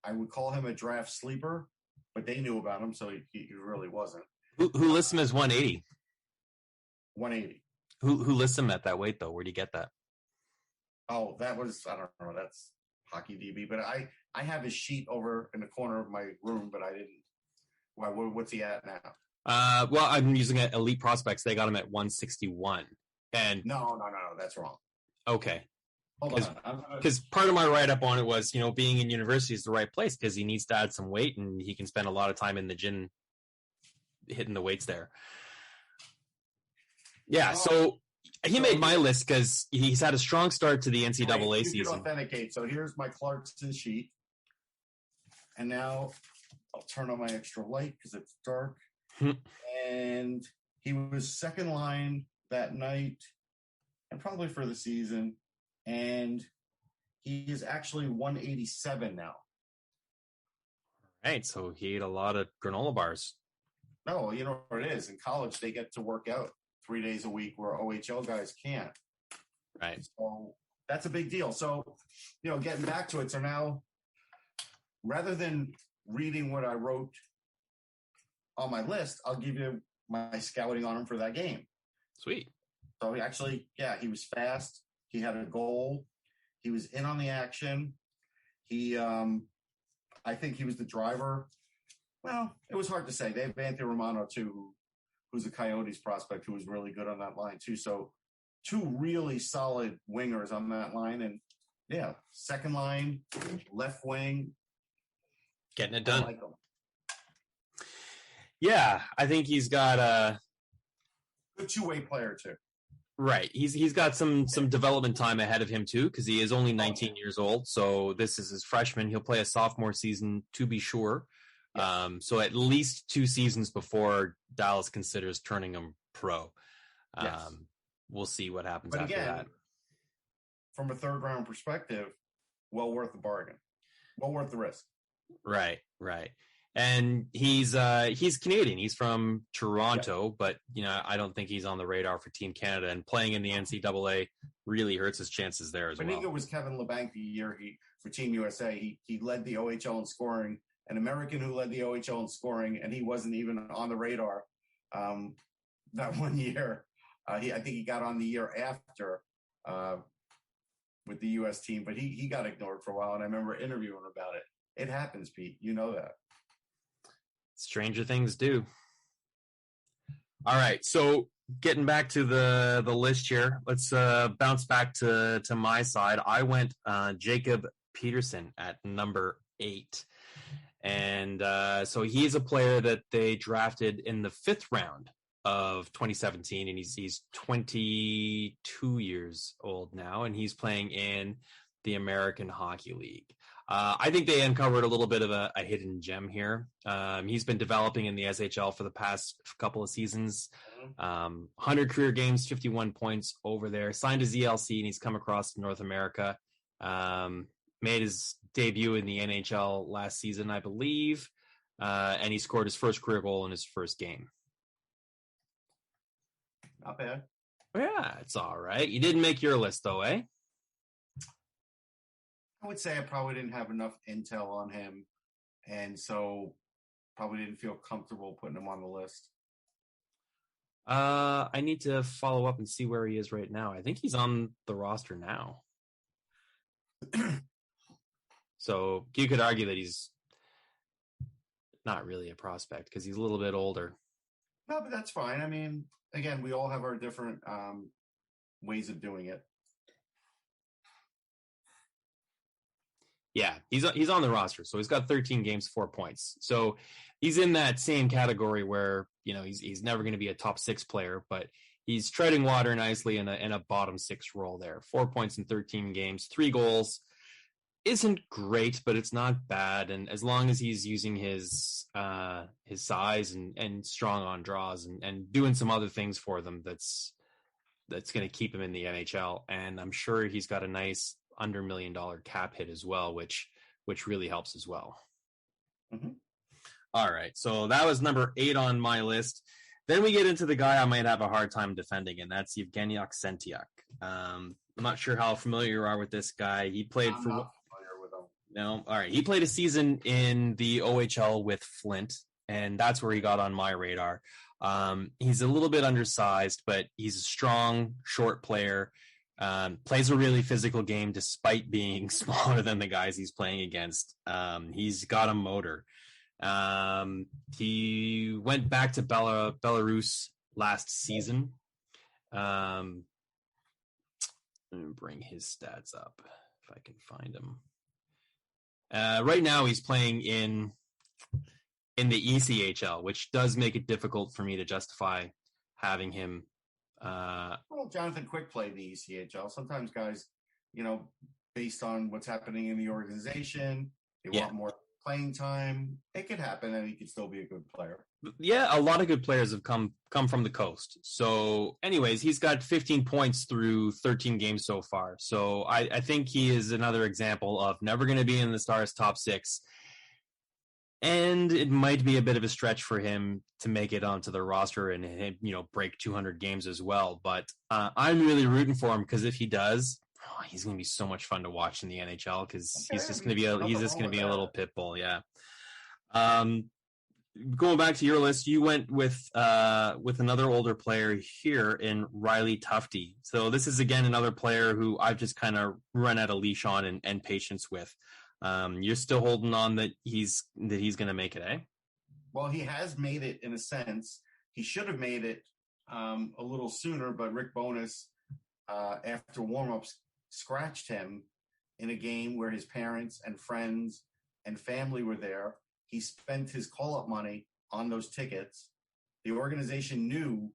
I would call him a draft sleeper, but they knew about him, so he really wasn't. Who lists him as 180? 180. Who lists him at that weight, though? Where'd you get that? Oh, that was, I don't know, that's Hockey DB. But I have his sheet over in the corner of my room, but I didn't. What's he at now? Well, I'm using Elite Prospects. They got him at 161. And No, that's wrong. Okay. Hold on. Because part of my write-up on it was, being in university is the right place because he needs to add some weight and he can spend a lot of time in the gym hitting the weights there. Yeah, so he made my list because he's had a strong start to the NCAA season. Authenticate. So here's my Clarkson sheet. And now I'll turn on my extra light because it's dark. And he was second line that night and probably for the season. And he is actually 187 now. Right, so he ate a lot of granola bars. No, you know what it is. In college, they get to work out 3 days a week where OHL guys can't. Right. So that's a big deal. So, getting back to it. So now, rather than reading what I wrote on my list, I'll give you my scouting on him for that game. Sweet. So he actually, he was fast. He had a goal. He was in on the action. I think he was the driver. Well, it was hard to say. They have Anthony Romano, too, who's a Coyotes prospect who was really good on that line, too. So 2 really solid wingers on that line. And, second line, left wing. Getting it done. I like him. Yeah, I think he's got a good 2-way player, too. Right. He's got some development time ahead of him, too, because he is only 19 years old. So this is his freshman. He'll play a sophomore season, to be sure. Yes. So at least 2 seasons before Dallas considers turning him pro. Yes. We'll see what happens after that. From a third-round perspective, well worth the bargain. well worth the risk. Right. And he's Canadian. He's from Toronto, but I don't think he's on the radar for Team Canada. And playing in the NCAA really hurts his chances there as well. I think it was Kevin LeBanc the year for Team USA. He led the OHL in scoring, an American who led the OHL in scoring, and he wasn't even on the radar that one year. I think he got on the year after with the U.S. team, but he got ignored for a while, and I remember interviewing him about it. It happens, Pete. You know that. Stranger things do. All right, so getting back to the list here, let's bounce back to my side. I went Jacob Peterson at number 8. And so he's a player that they drafted in the 5th round of 2017, and he's 22 years old now, and he's playing in the American Hockey League. I think they uncovered a little bit of a hidden gem here. He's been developing in the SHL for the past couple of seasons. 100 career games, 51 points over there. Signed his ELC, and he's come across to North America. Made his debut in the NHL last season, I believe, and he scored his first career goal in his first game. Not bad. Yeah, it's all right. You didn't make your list, though, eh? I would say I probably didn't have enough intel on him, and so probably didn't feel comfortable putting him on the list. I need to follow up and see where he is right now. I think he's on the roster now. So you could argue that he's not really a prospect because he's a little bit older. No, but that's fine. I mean, again, we all have our different ways of doing it. Yeah, he's on the roster, so he's got 13 games, 4 points. So he's in that same category where he's never going to be a top 6 player, but he's treading water nicely in a bottom 6 role there. 4 points in 13 games, 3 goals. Isn't great, but it's not bad. And as long as he's using his size and strong on draws and doing some other things for them, that's going to keep him in the NHL. And I'm sure he's got a nice under $1 million cap hit as well, which really helps as well. Mm-hmm. All right. So that was number 8 on my list. Then we get into the guy I might have a hard time defending, and that's Evgeni Oksentyuk. I'm not sure how familiar you are with this guy. He played I'm for... not familiar with him. No? All right. He played a season in the OHL with Flint, and that's where he got on my radar. He's a little bit undersized, but he's a strong, short player. Plays a really physical game despite being smaller than the guys he's playing against. He's got a motor. He went back to Belarus last season. Let me bring his stats up if I can find him. Right now he's playing in the ECHL, which does make it difficult for me to justify having him. Well, Jonathan Quick played the ECHL. Sometimes guys, based on what's happening in the organization, they want more playing time. It could happen, and he could still be a good player. Yeah, a lot of good players have come from the coast. So, anyways, he's got 15 points through 13 games so far. So, I think he is another example of never going to be in the Stars' top 6. And it might be a bit of a stretch for him to make it onto the roster and break 200 games as well. But I'm really rooting for him because if he does, he's going to be so much fun to watch in the NHL because he's just going to be a little pit bull. Yeah. Going back to your list, you went with another older player here in Riley Tufte. So this is again another player who I've just kind of run out of leash on and patience with. You're still holding on that he's going to make it, eh? Well, he has made it in a sense. He should have made it a little sooner, but Rick Bowness, after warmups, scratched him in a game where his parents and friends and family were there. He spent his call-up money on those tickets. The organization knew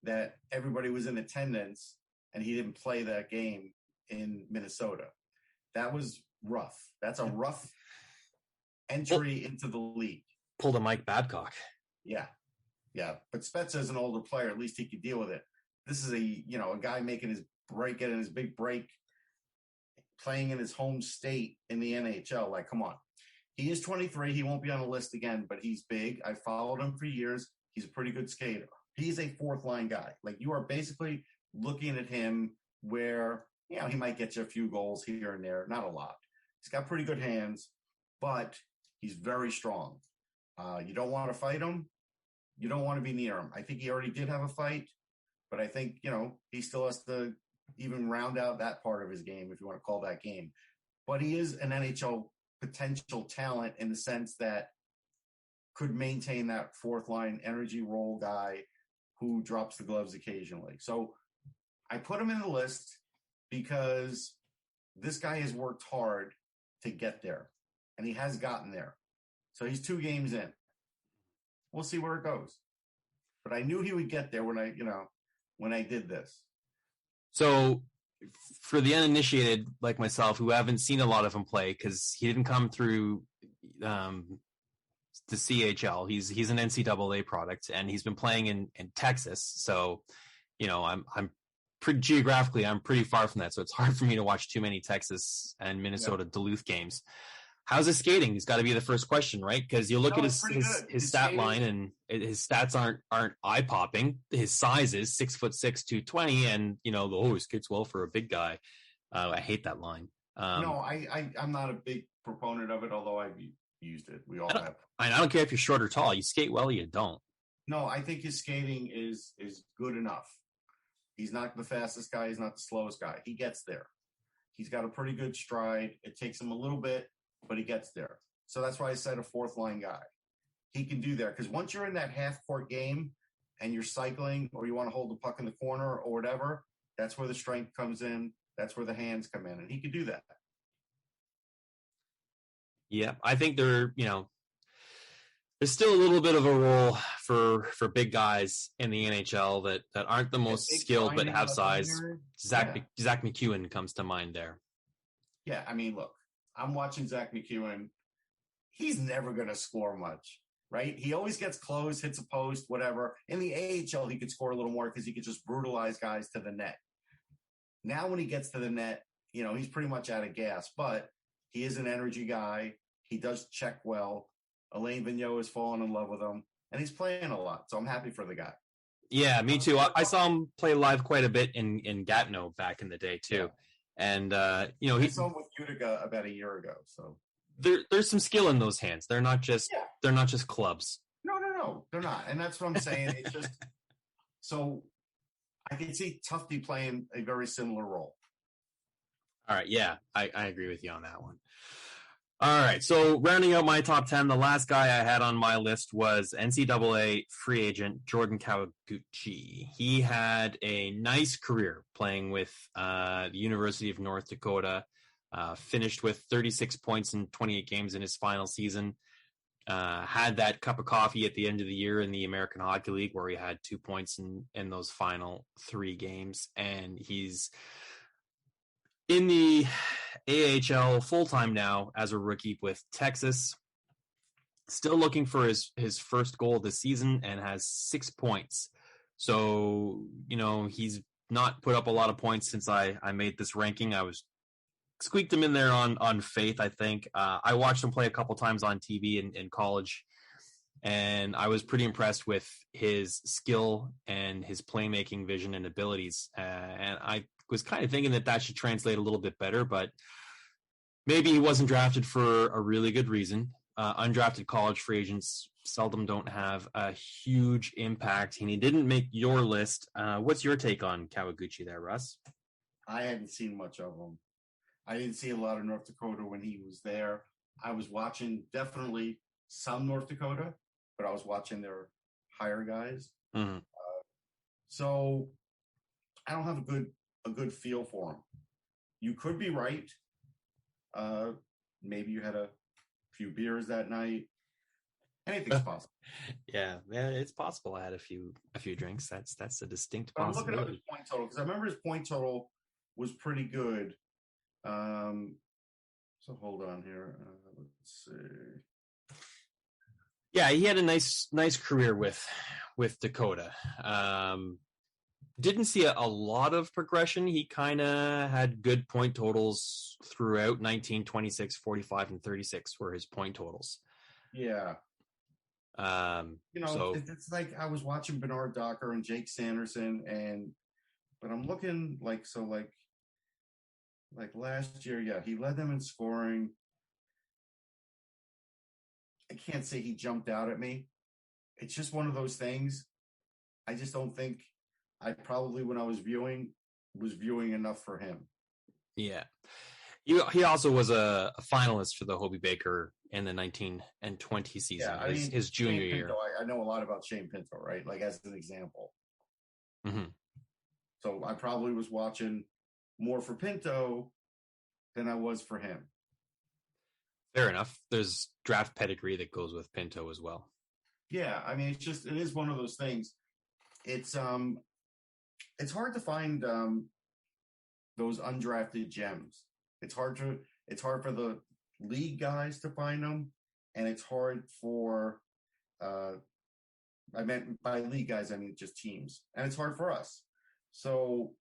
that everybody was in attendance, and he didn't play that game in Minnesota. That was rough. That's a rough entry into the league. Pulled a Mike Babcock. Yeah. But Spezza is an older player. At least he could deal with it. This is a guy making his break, getting his big break, playing in his home state in the NHL. Like, come on. He is 23. He won't be on the list again, but he's big. I followed him for years. He's a pretty good skater. He's a fourth line guy. Like, you are basically looking at him where, he might get you a few goals here and there. Not a lot. He's got pretty good hands, but he's very strong. You don't want to fight him. You don't want to be near him. I think he already did have a fight, but I think, he still has to even round out that part of his game, if you want to call that game. But he is an NHL potential talent in the sense that could maintain that fourth line energy role guy who drops the gloves occasionally. So I put him in the list because this guy has worked hard to get there, and he has gotten there. So he's 2 games in. We'll see where it goes. But I knew he would get there when I did this. So for the uninitiated like myself who haven't seen a lot of him play, because he didn't come through the CHL, he's an NCAA product, and he's been playing in Texas. So, I'm geographically, I'm pretty far from that. So it's hard for me to watch too many Texas and Minnesota Duluth games. How's his skating? He's got to be the first question, right? Because you look at his stat skating line, and his stats aren't eye popping. His size is 6'6", 220, and he skates well for a big guy. I hate that line. No, I'm not a big proponent of it, although I've used it. We all have. I don't care if you're short or tall. You skate well, you don't. No, I think his skating is good enough. He's not the fastest guy. He's not the slowest guy. He gets there. He's got a pretty good stride. It takes him a little bit, but he gets there. So that's why I said a fourth line guy. He can do that, because once you're in that half court game and you're cycling, or you want to hold the puck in the corner or whatever, that's where the strength comes in. That's where the hands come in, and he can do that. Yeah, I think there's still a little bit of a role for big guys in the NHL that aren't the most skilled but have size. Zach McEwen comes to mind there. Yeah, I mean, look, I'm watching Zach McEwen. He's never going to score much, right? He always gets close, hits a post, whatever. In the AHL, he could score a little more because he could just brutalize guys to the net. Now when he gets to the net, he's pretty much out of gas, but he is an energy guy. He does check well. Alain Vigneault has fallen in love with him, and he's playing a lot, so I'm happy for the guy. Yeah, me too. I saw him play live quite a bit in Gatineau back in the day too. And I saw him with Utica about a year ago. So there's some skill in those hands. They're not just clubs. No, they're not. And that's what I'm saying. It's just so I can see Tufte playing a very similar role. All right, yeah, I agree with you on that one. All right, so rounding out my top 10, the last guy I had on my list was NCAA free agent Jordan Kawaguchi. He had a nice career playing with the University of North Dakota, finished with 36 points in 28 games in his final season, had that cup of coffee at the end of the year in the American Hockey League where he had 2 points in those final 3 games, and he's in the AHL full-time now as a rookie with Texas. Still looking for his first goal this season and has 6 points. So, he's not put up a lot of points since I made this ranking. I was squeaked him in there on faith, I think. I watched him play a couple times on TV in college, and I was pretty impressed with his skill and his playmaking vision and abilities. And I was kind of thinking that should translate a little bit better, but maybe he wasn't drafted for a really good reason. Undrafted college free agents seldom don't have a huge impact, and he didn't make your list. What's your take on Kawaguchi there, Russ? I hadn't seen much of him. I didn't see a lot of North Dakota when he was there. I was watching definitely some North Dakota, but I was watching their higher guys. Mm-hmm. So I don't have a good feel for him. You could be right. Maybe you had a few beers that night. Anything's possible. Yeah, it's possible. I had a few drinks. That's a distinct possibility. I'm looking at his point total because I remember his point total was pretty good. So hold on here. Let's see. Yeah, he had a nice career with Dakota. didn't see a lot of progression. He kind of had good point totals throughout. 19, 26, 45, and 36 were his point totals. Yeah. It's like I was watching Bernard Docker and Jake Sanderson, but I'm looking like last year, yeah, he led them in scoring. I can't say he jumped out at me. It's just one of those things. I just don't think I probably, when I was viewing enough for him. Yeah. He also was a finalist for the Hobey Baker in the 19 and 20 season, his junior year. I know a lot about Shane Pinto, right? Like, as an example. Mm-hmm. So I probably was watching more for Pinto than I was for him. Fair enough. There's draft pedigree that goes with Pinto as well. Yeah, I mean, it is one of those things. It's hard to find those undrafted gems. It's hard for the league guys to find them, and it's hard for I meant by league guys, I mean just teams, and it's hard for us. So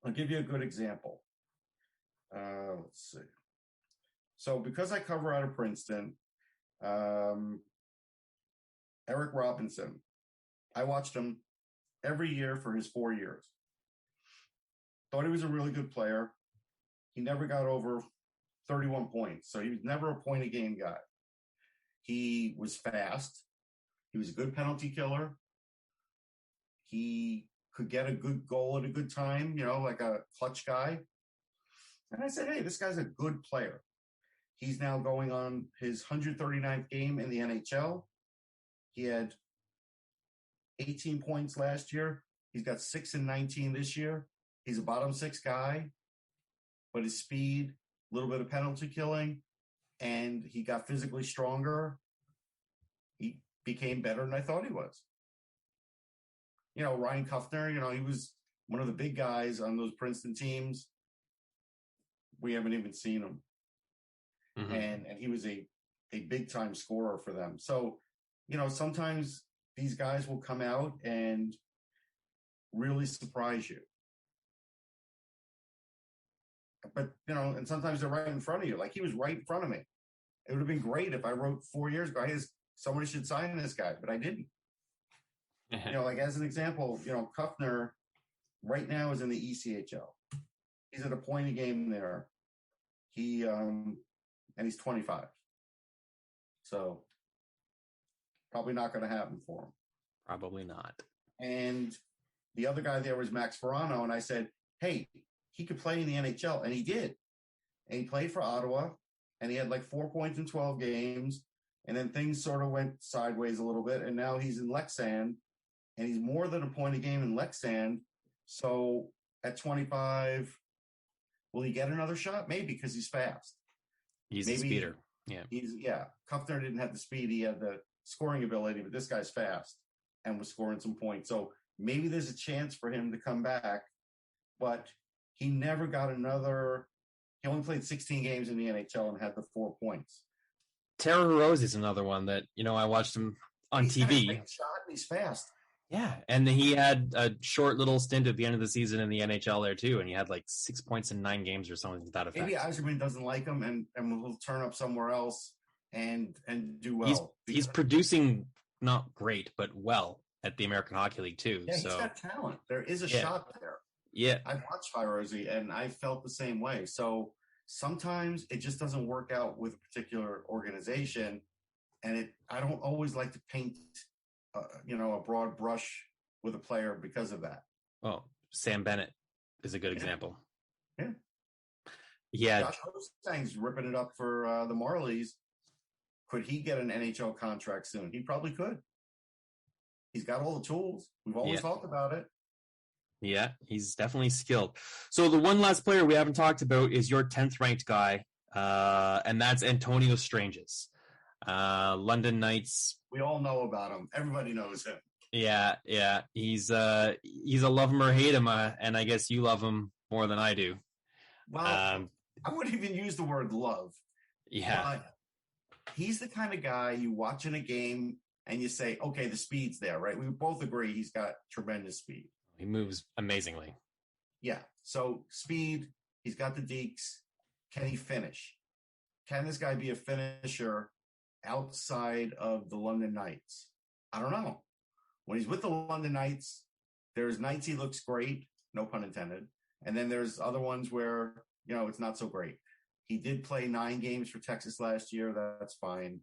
I'll give you a good example. Let's see. So because I cover out of Princeton, Eric Robinson, I watched him every year for his 4 years. Thought he was a really good player. He never got over 31 points, so he was never a point-a-game guy. He was fast. He was a good penalty killer. He could get a good goal at a good time, like a clutch guy. And I said, hey, this guy's a good player. He's now going on his 139th game in the NHL. He had 18 points last year. He's got 6 and 19 this year. He's a bottom 6 guy, but his speed, a little bit of penalty killing, and he got physically stronger. He became better than I thought he was. Ryan Kuffner, he was one of the big guys on those Princeton teams. We haven't even seen him. Mm-hmm. And he was a big-time scorer for them. So, sometimes these guys will come out and really surprise you. But, and sometimes they're right in front of you. Like, he was right in front of me. It would have been great if I wrote 4 years ago, somebody should sign this guy, but I didn't. Like, as an example, Kuffner right now is in the ECHL. He's at a point a game there. And he's 25. So probably not going to happen for him. Probably not. And the other guy there was Max Verano, and I said, hey, he could play in the NHL, and he did. And he played for Ottawa, and he had like 4 points in 12 games, and then things sort of went sideways a little bit, and now he's in Leksand, and he's more than a point a game in Leksand. So at 25, will he get another shot? Maybe, because he's fast. He's a speeder. Yeah. Kuffner didn't have the speed. He had the scoring ability, but this guy's fast and was scoring some points. So maybe there's a chance for him to come back, but he never got he only played 16 games in the NHL and had the 4 points. Taro Hirose is another one that, I watched him on TV. Got a great shot and he's fast. Yeah, and he had a short little stint at the end of the season in the NHL there too, and he had like 6 points in 9 games or something to that effect. Maybe Yzerman doesn't like him and will turn up somewhere else and do well. He's producing not great, but well at the American Hockey League too. Yeah, he's got talent. There is a shot there. Yeah. I've watched Hirose and I felt the same way. So sometimes it just doesn't work out with a particular organization, and I don't always like to paint a broad brush with a player because of that. Oh, Sam Bennett is a good example. Yeah. Yeah. Josh Hostang's ripping it up for the Marlies. Could he get an NHL contract soon? He probably could. He's got all the tools. We've always talked about it. Yeah, he's definitely skilled. So the one last player we haven't talked about is your 10th ranked guy, and that's Antonio Stranges. London Knights. We all know about him. Everybody knows him. Yeah. He's a love him or hate him, and I guess you love him more than I do. Well, I wouldn't even use the word love. Yeah. He's the kind of guy you watch in a game and you say, okay, the speed's there, right? We both agree he's got tremendous speed. He moves amazingly. Yeah. So speed, he's got the deeks. Can he finish? Can this guy be a finisher outside of the London Knights? I don't know. When he's with the London Knights, there's nights he looks great, no pun intended. And then there's other ones where, it's not so great. He did play 9 games for Texas last year. That's fine.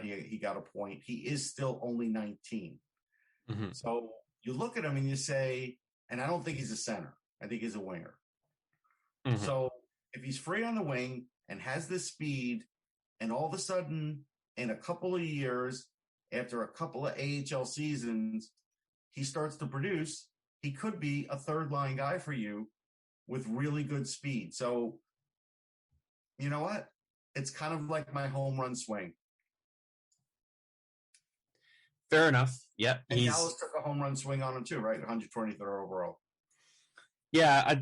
He got a point. He is still only 19. Mm-hmm. So you look at him and you say, and I don't think he's a center. I think he's a winger. Mm-hmm. So if he's free on the wing and has this speed, and all of a sudden in a couple of years, after a couple of AHL seasons, he starts to produce, he could be a third-line guy for you with really good speed. So, you know what? It's kind of like my home run swing. Fair enough. Yeah. And Dallas took a home run swing on him too, right? 123rd overall. Yeah, I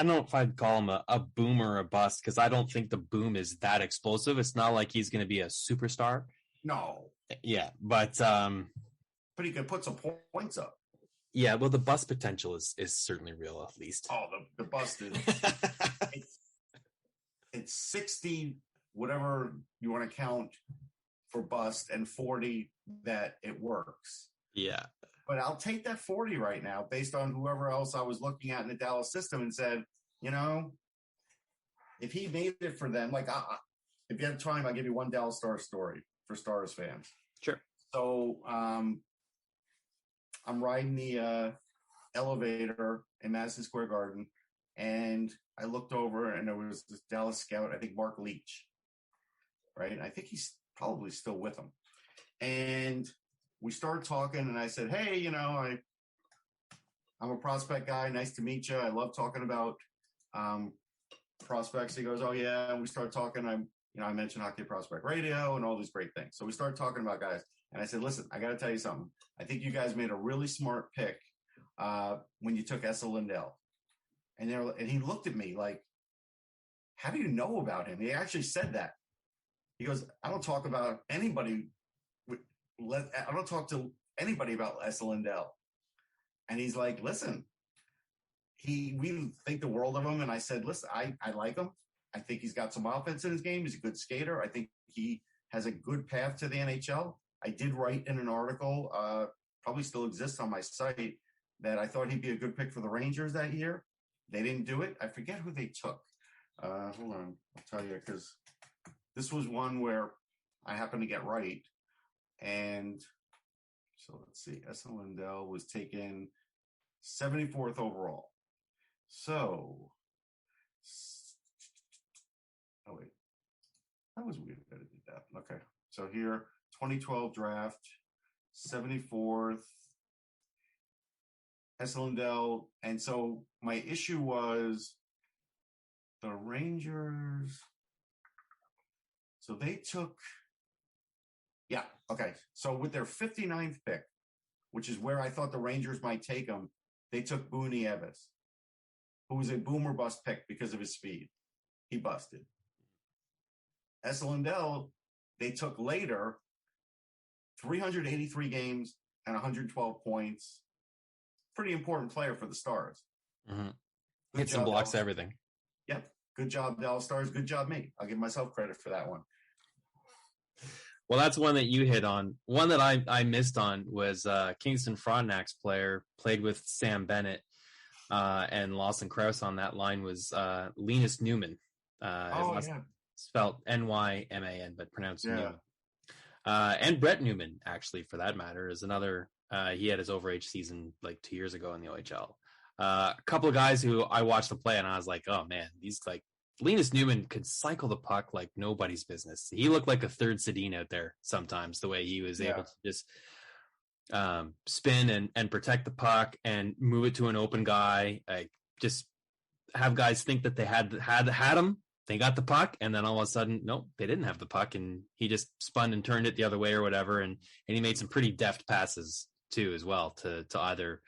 don't know if I'd call him a boom or a bust, because I don't think the boom is that explosive. It's not like he's going to be a superstar. No. Yeah, but he could put some points up. Yeah, well, the bust potential is certainly real, at least. Oh, the bust is it's 60, whatever you want to count for bust, and 40 that it works. Yeah. But I'll take that 40 right now based on whoever else I was looking at in the Dallas system and said, if he made it for them, if you have time, I'll give you one Dallas Stars story for Stars fans. Sure. So I'm riding the elevator in Madison Square Garden, and I looked over, and there was this Dallas scout, I think Mark Leach, right? I think he's probably still with them. And we started talking, and I said, hey, I'm a prospect guy. Nice to meet you. I love talking about prospects. He goes, oh, yeah. And we started talking. I mentioned Hockey Prospect Radio and all these great things. So we started talking about guys. And I said, listen, I got to tell you something. I think you guys made a really smart pick when you took Esa Lindell. And he looked at me like, how do you know about him? He actually said that. He goes, I don't talk about anybody. I don't talk to anybody about Esa Lindell. And he's like, listen, we think the world of him. And I said, listen, I like him. I think he's got some offense in his game. He's a good skater. I think he has a good path to the NHL. I did write in an article, probably still exists on my site, that I thought he'd be a good pick for the Rangers that year. They didn't do it. I forget who they took. Hold on. I'll tell you, because this was one where I happened to get right. And so let's see. Esa Lindell was taken 74th overall. So, oh wait, that was weird that I did that. Okay, so here, 2012 draft, 74th, Esa Lindell. And so my issue was the Rangers. So they took, yeah, okay. So with their 59th pick, which is where I thought the Rangers might take him, they took Booney Eves, who was a boomer bust pick because of his speed. He busted. Esa Lindell, they took later, 383 games and 112 points. Pretty important player for the Stars. Mm-hmm. Hits and blocks everything. Yep. Good job, Dallas Stars. Good job, me. I'll give myself credit for that one. Well, that's one that you hit on. One that I missed on was Kingston Frontenac's player, played with Sam Bennett, and Lawson Krause on that line was Linus Newman. Spelled N-Y-M-A-N, but pronounced Newman. And Brett Newman, actually, for that matter, is another. He had his overage season like 2 years ago in the OHL. A couple of guys who I watched them play, and I was like, oh, man, these Linus Newman could cycle the puck like nobody's business. He looked like a third Sedin out there sometimes, the way he was able to just spin and protect the puck and move it to an open guy. Just have guys think that they had him. They got the puck, and then all of a sudden, nope, they didn't have the puck, and he just spun and turned it the other way or whatever, and he made some pretty deft passes too as well to either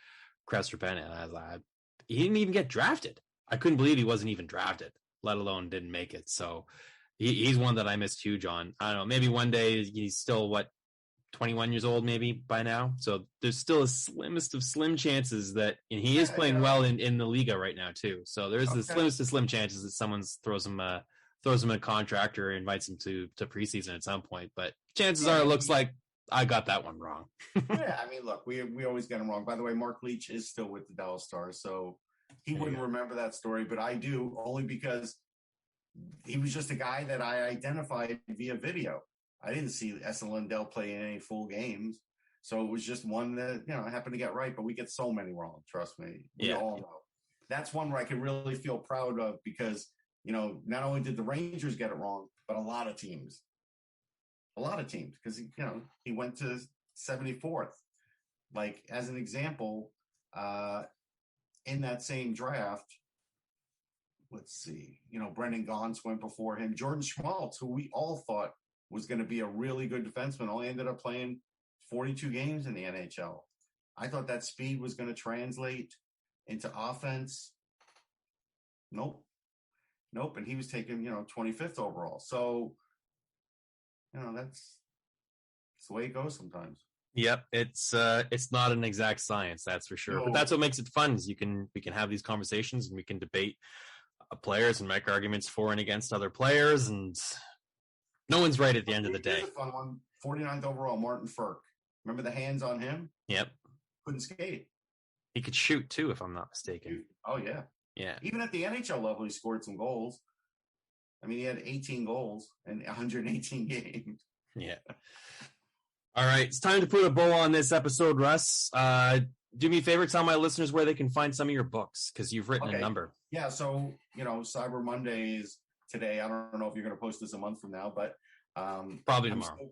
Krause or Bennett. And I was like, he didn't even get drafted. I couldn't believe he wasn't even drafted, let alone didn't make it. So he's one that I missed huge on. I don't know, maybe one day he's still 21 years old maybe by now. So there's still a slimmest of slim chances that, and he is playing well in the Liga right now too. So there's the slimmest of slim chances that someone throws him a contract or invites him to preseason at some point. But chances are it looks like I got that one wrong. Yeah, I mean, look, we always get him wrong. By the way, Mark Leach is still with the Dallas Stars, so he wouldn't remember that story, but I do, only because he was just a guy that I identified via video. I didn't see Esa Lindell play in any full games, so it was just one that, I happened to get right, but we get so many wrong, trust me. We all know. That's one where I can really feel proud of because, not only did the Rangers get it wrong, but a lot of teams, because, he went to 74th. Like, as an example, in that same draft, let's see, Brendan Gaunce went before him. Jordan Schmaltz, who we all thought was going to be a really good defenseman, only ended up playing 42 games in the NHL. I thought that speed was going to translate into offense. Nope. And he was taken, 25th overall. So, that's the way it goes sometimes. Yep, it's not an exact science, that's for sure. No. But that's what makes it fun. Is we can have these conversations and we can debate players and make arguments for and against other players, and no one's right at the end of the day. Here's a fun one. 49th overall, Martin Ferk. Remember the hands on him? Yep. Couldn't skate. He could shoot too, if I'm not mistaken. Oh yeah. Yeah. Even at the NHL level, he scored some goals. I mean, he had 18 goals in 118 games. Yeah. All right, it's time to put a bow on this episode, Russ. Do me a favor, tell my listeners where they can find some of your books, because you've written a number. Yeah, so, Cyber Monday is today. I don't know if you're going to post this a month from now, but... probably tomorrow.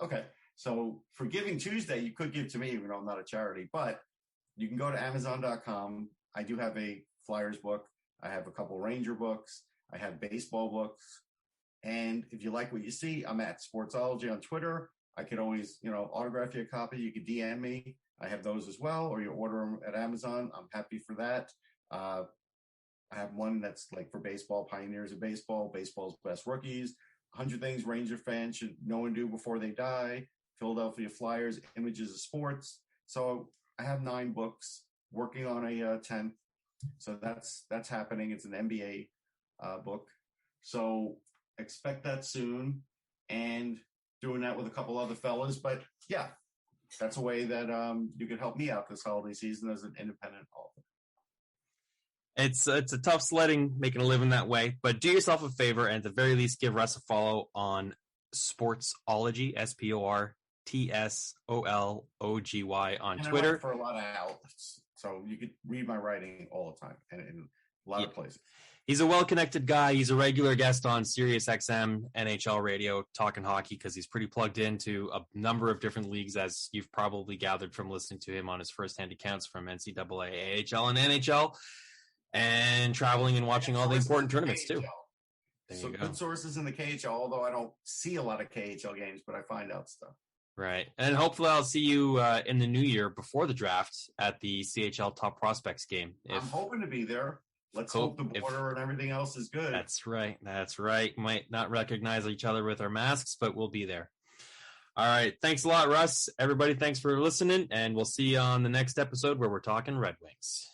Okay, so for Giving Tuesday, you could give to me, even though I'm not a charity, but you can go to Amazon.com. I do have a Flyers book. I have a couple Ranger books. I have baseball books. And if you like what you see, I'm at Sportsology on Twitter. I could always, autograph you a copy. You could DM me. I have those as well, or you order them at Amazon. I'm happy for that. I have one that's like for baseball, Pioneers of Baseball, Baseball's Best Rookies, 100 Things Ranger Fans Should Know and Do Before They Die, Philadelphia Flyers, Images of Sports. So I have 9 books, working on a 10th. So that's happening. It's an NBA book. So expect that soon. And doing that with a couple other fellas, but yeah, that's a way that you could help me out this holiday season as an independent author. It's a tough sledding, making a living that way, but do yourself a favor and at the very least give Russ a follow on Sportsology, SPORTSOLOGY on Twitter. I write for a lot of outlets, so you could read my writing all the time and in a lot of places. He's a well-connected guy. He's a regular guest on Sirius XM NHL radio talking hockey because he's pretty plugged into a number of different leagues, as you've probably gathered from listening to him on his firsthand accounts from NCAA, AHL, and NHL, and traveling and watching all the important tournaments too. So good sources in the KHL, although I don't see a lot of KHL games, but I find out stuff. Right. And hopefully I'll see you in the new year before the draft at the CHL Top Prospects game. I'm hoping to be there. Let's hope the border and everything else is good. That's right. Might not recognize each other with our masks, but we'll be there. All right. Thanks a lot, Russ. Everybody, thanks for listening, and we'll see you on the next episode where we're talking Red Wings.